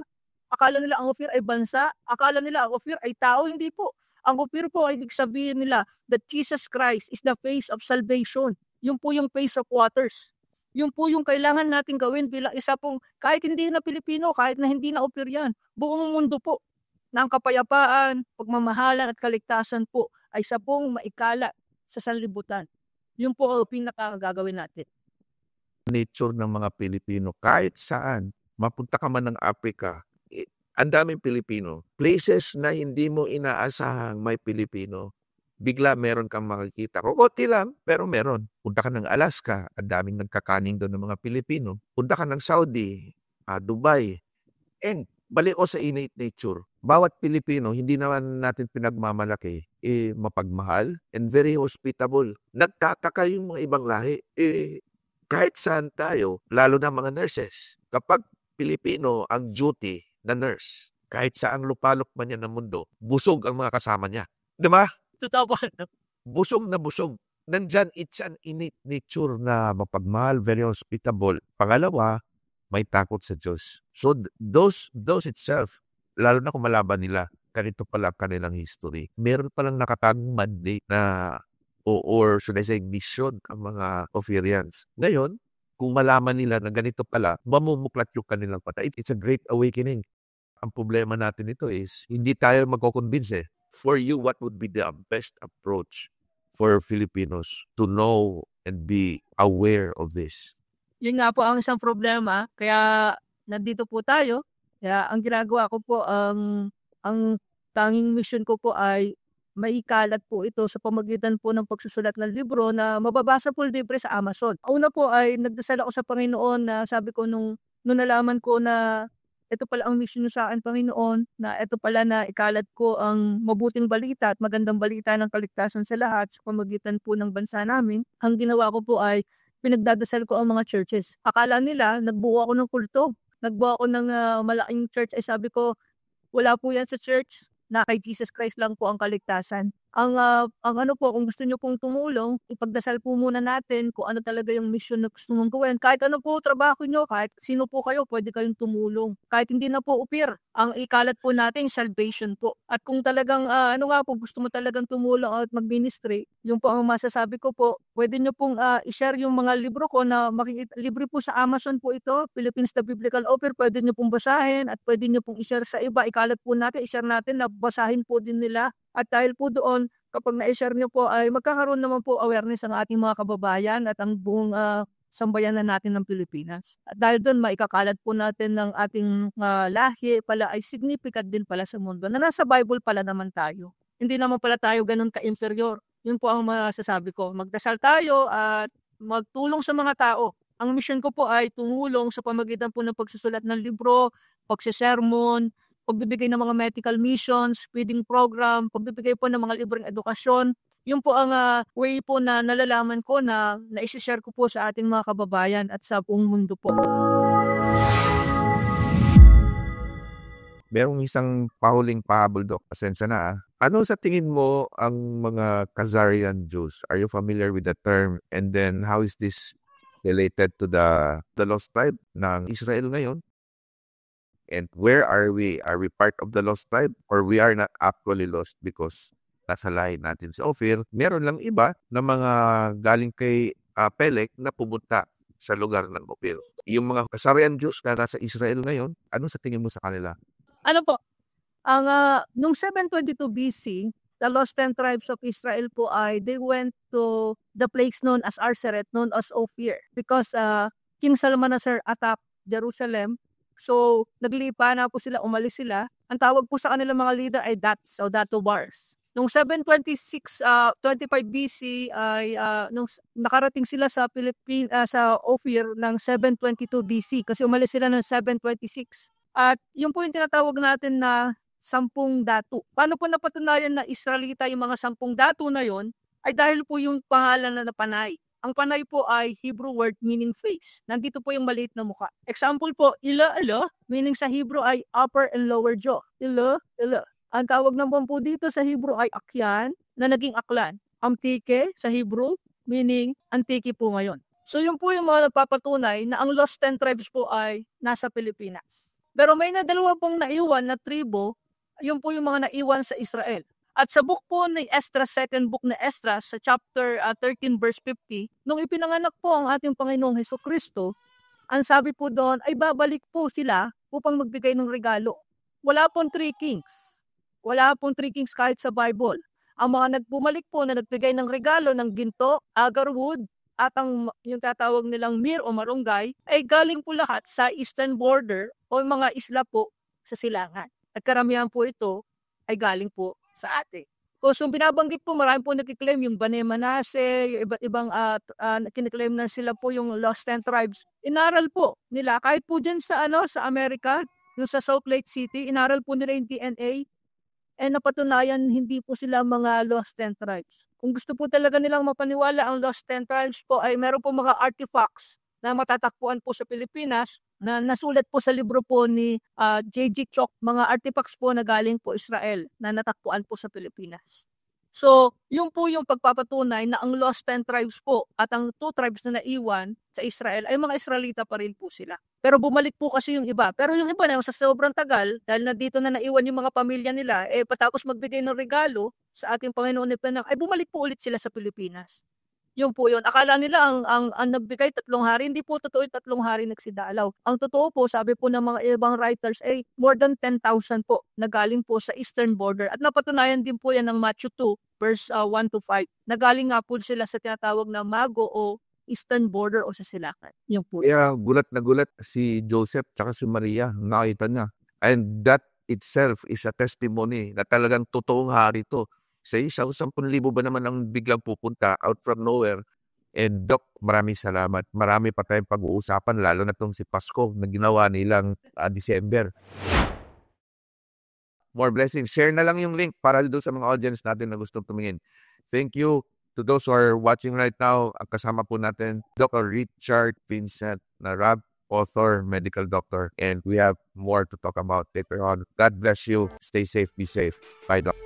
akala nila ang Ophir ay bansa, akala nila ang Ophir ay tao, hindi po. Ang Ophir po ay ibig sabihin nila that Jesus Christ is the face of salvation. Yun po yung face of waters. Yun po yung kailangan natin gawin bilang isa pong, kahit hindi na Pilipino, kahit na hindi na Ophir yan, buong mundo po, na ang kapayapaan, pagmamahalan at kaligtasan po ay isa pong maikala sa sanlibutan. Yun po ang pinakagagawin natin. Nature ng mga Pilipino, kahit saan, mapunta ka man ng Africa, ang daming Pilipino. Places na hindi mo inaasahang may Pilipino, bigla meron kang makikita. Kunti lang, pero meron. Punta ka ng Alaska, ang daming nagkakaning doon ng mga Pilipino. Punta ka ng Saudi, Dubai. And balik ko sa innate nature. Bawat Pilipino, hindi naman natin pinagmamalaki, mapagmahal and very hospitable. Nagtataka yung mga ibang lahi. Kahit saan tayo, lalo na mga nurses, kapag Pilipino ang duty na nurse, kahit saang lupalok man yan ng mundo, busog ang mga kasama niya. Diba? Totoo po. Busog na busog. Nandyan, it's an innate nature na mapagmahal, very hospitable. Pangalawa, may takot sa Diyos. So those itself, lalo na kung malaban nila, ganito pala kanilang history. Meron palang nakatagong mandate na, or should I say, mission ang mga Ophirians. Ngayon, kung malaman nila na ganito pala, mamumuklat yung kanilang mata. It's a great awakening. Ang problema natin ito is, hindi tayo magko-convince eh. For you, what would be the best approach for Filipinos to know and be aware of this? Yun nga po ang isang problema, kaya nandito po tayo. Kaya ang ginagawa ko po, ang tanging mission ko po ay maikalat po ito sa pamagitan po ng pagsusulat ng libro na mababasa po libre sa Amazon. Una po ay nagdasal ako sa Panginoon na sabi ko nung nalaman ko na ito pala ang mission niyo sa akin, Panginoon, na ito pala na ikalat ko ang mabuting balita at magandang balita ng kaligtasan sa lahat sa pamagitan po ng bansa namin. Ang ginawa ko po ay pinagdadasal ko ang mga churches. Akala nila, nagbuo ako ng kulto. Nagbuo ako ng malaking church. Ay sabi ko, wala po yan sa church. Na kay Jesus Christ lang po ang kaligtasan. Ang ano po, kung gusto niyo pong tumulong, ipagdasal po muna natin kung ano talaga yung mission na gusto mong gawin. Kahit ano po trabaho niyo, kahit sino po kayo, pwede kayong tumulong. Kahit hindi na po Ophir, ang ikalat po natin, salvation po. At kung talagang, gusto mo talagang tumulong at mag-ministry, yung po ang masasabi ko po, pwede niyo pong i-share yung mga libro ko na libre po sa Amazon po ito, Philippines The Biblical Ophir, pwede niyo pong basahin at pwede niyo pong i-share sa iba, ikalat po natin, i-share natin na basahin po din nila. At dahil po doon, kapag na-share niyo po ay magkakaroon naman po awareness ang ating mga kababayan at ang buong sambayanan natin ng Pilipinas. At dahil doon, maikakalat po natin ng ating lahi pala ay significant din pala sa mundo na nasa Bible pala naman tayo. Hindi naman pala tayo ganun ka-inferior. Yun po ang masasabi ko. Magdasal tayo at magtulong sa mga tao. Ang mission ko po ay tumulong sa pamagitan po ng pagsusulat ng libro, pagsisermon, pagbibigay ng mga medical missions, feeding program, pagbibigay po ng mga libreng edukasyon. Yun po ang way po na nalalaman ko na isi-share ko po sa ating mga kababayan at sa buong mundo po. Merong isang pahuling pahabol, Doc. Pasensya na. Ano sa tingin mo ang mga Khazarian Jews? Are you familiar with the term? And then how is this related to the lost tribe ng Israel ngayon? And where are we? Are we part of the lost tribe? Or we are not actually lost because nasa lahi natin si Ophir? Meron lang iba na mga galing kay Pelek na pumunta sa lugar ng Ophir. Yung mga Khazarian Jews na nasa Israel ngayon, ano sa tingin mo sa kanila? Ano po? Nung 722 BC, the lost 10 tribes of Israel po ay they went to the place known as Arseret, known as Ophir. Because King Salmanasar attacked Jerusalem. So, naglipa na po sila, umalis sila. Ang tawag po sa kanilang mga leader ay Dats o Dato Bars. Noong 725 BC ay nung nakarating sila sa sa Ophir ng 722 BC kasi umalis sila ng 726. At yun po yung tinatawag natin na 10 datu. Paano po napatunayan na Israelita yung mga 10 datu na yon? Ay dahil po yung pangalan na napanay. Ang panay po ay Hebrew word meaning face. Nandito po yung maliit na mukha. Example po, ila, meaning sa Hebrew ay upper and lower jaw. Ila. Ang tawag naman po dito sa Hebrew ay akyan na naging aklan. Amtike sa Hebrew, meaning antiki po ngayon. So yun po yung mga nagpapatunay na ang Lost 10 Tribes po ay nasa Pilipinas. Pero may dalawa pong naiwan na tribo, yun po yung mga naiwan sa Israel. At sa book po ni Esdras, second book na Esdras, sa chapter 13 verse 50, nung ipinanganak po ang ating Panginoong Hesukristo, ang sabi po doon ay babalik po sila upang magbigay ng regalo. Wala pong 3 kings. Wala pong 3 kings kahit sa Bible. Ang mga nagbumalik po na nagbigay ng regalo ng ginto, agarwood, at yung tatawag nilang mir o marunggay, ay galing po lahat sa eastern border o mga isla po sa silangan. At karamihan po ito ay galing po sa atin. So binabanggit po, marami po nakiklaim yung Bane Manase, yung iba't ibang kiniklaim na sila po yung Lost 10 Tribes. Inaral po nila, kahit po dyan sa, sa Amerika, yung sa Salt Lake City, inaral po nila yung DNA, napatunayan hindi po sila mga Lost 10 Tribes. Kung gusto po talaga nilang mapaniwala ang Lost 10 Tribes po ay meron po mga artifacts na matatakpuan po sa Pilipinas na nasulat po sa libro po ni J.G. Chok, mga artifacts po na galing po Israel na natakpuan po sa Pilipinas. So, yun po yung pagpapatunay na ang Lost 10 Tribes po at ang 2 tribes na naiwan sa Israel ay mga Israelita pa rin po sila. Pero bumalik po kasi yung iba. Pero yung iba na sa sobrang tagal, dahil na dito na naiwan yung mga pamilya nila, patapos magbigay ng regalo sa ating Panginoon ay bumalik po ulit sila sa Pilipinas. Yun po yun. Akala nila ang nagbigay 3 hari, hindi po totoo yung 3 hari nagsidalaw. Ang totoo po, sabi po ng mga ibang writers, more than 10,000 po na galing po sa eastern border. At napatunayan din po yan ng Matthew 2, verse 1 to 5. Nagaling nga po sila sa tinatawag na Mago o eastern border o sa Silakan. Yun po. Kaya gulat na gulat si Joseph tsaka si Maria, nakita niya. And that itself is a testimony na talagang totoong hari to. Sa 10,000 ba naman ang biglang pupunta out from nowhere. And Doc, maraming salamat. Marami pa tayong pag-uusapan, lalo na itong si Pasko na ginawa nilang December. More blessings. Share na lang yung link para doon sa mga audience natin na gustong tumingin. Thank you to those who are watching right now. Ang kasama po natin, Dr. Richard Vincent Narab, author, medical doctor. And we have more to talk about later on. God bless you. Stay safe, be safe. Bye, Doc.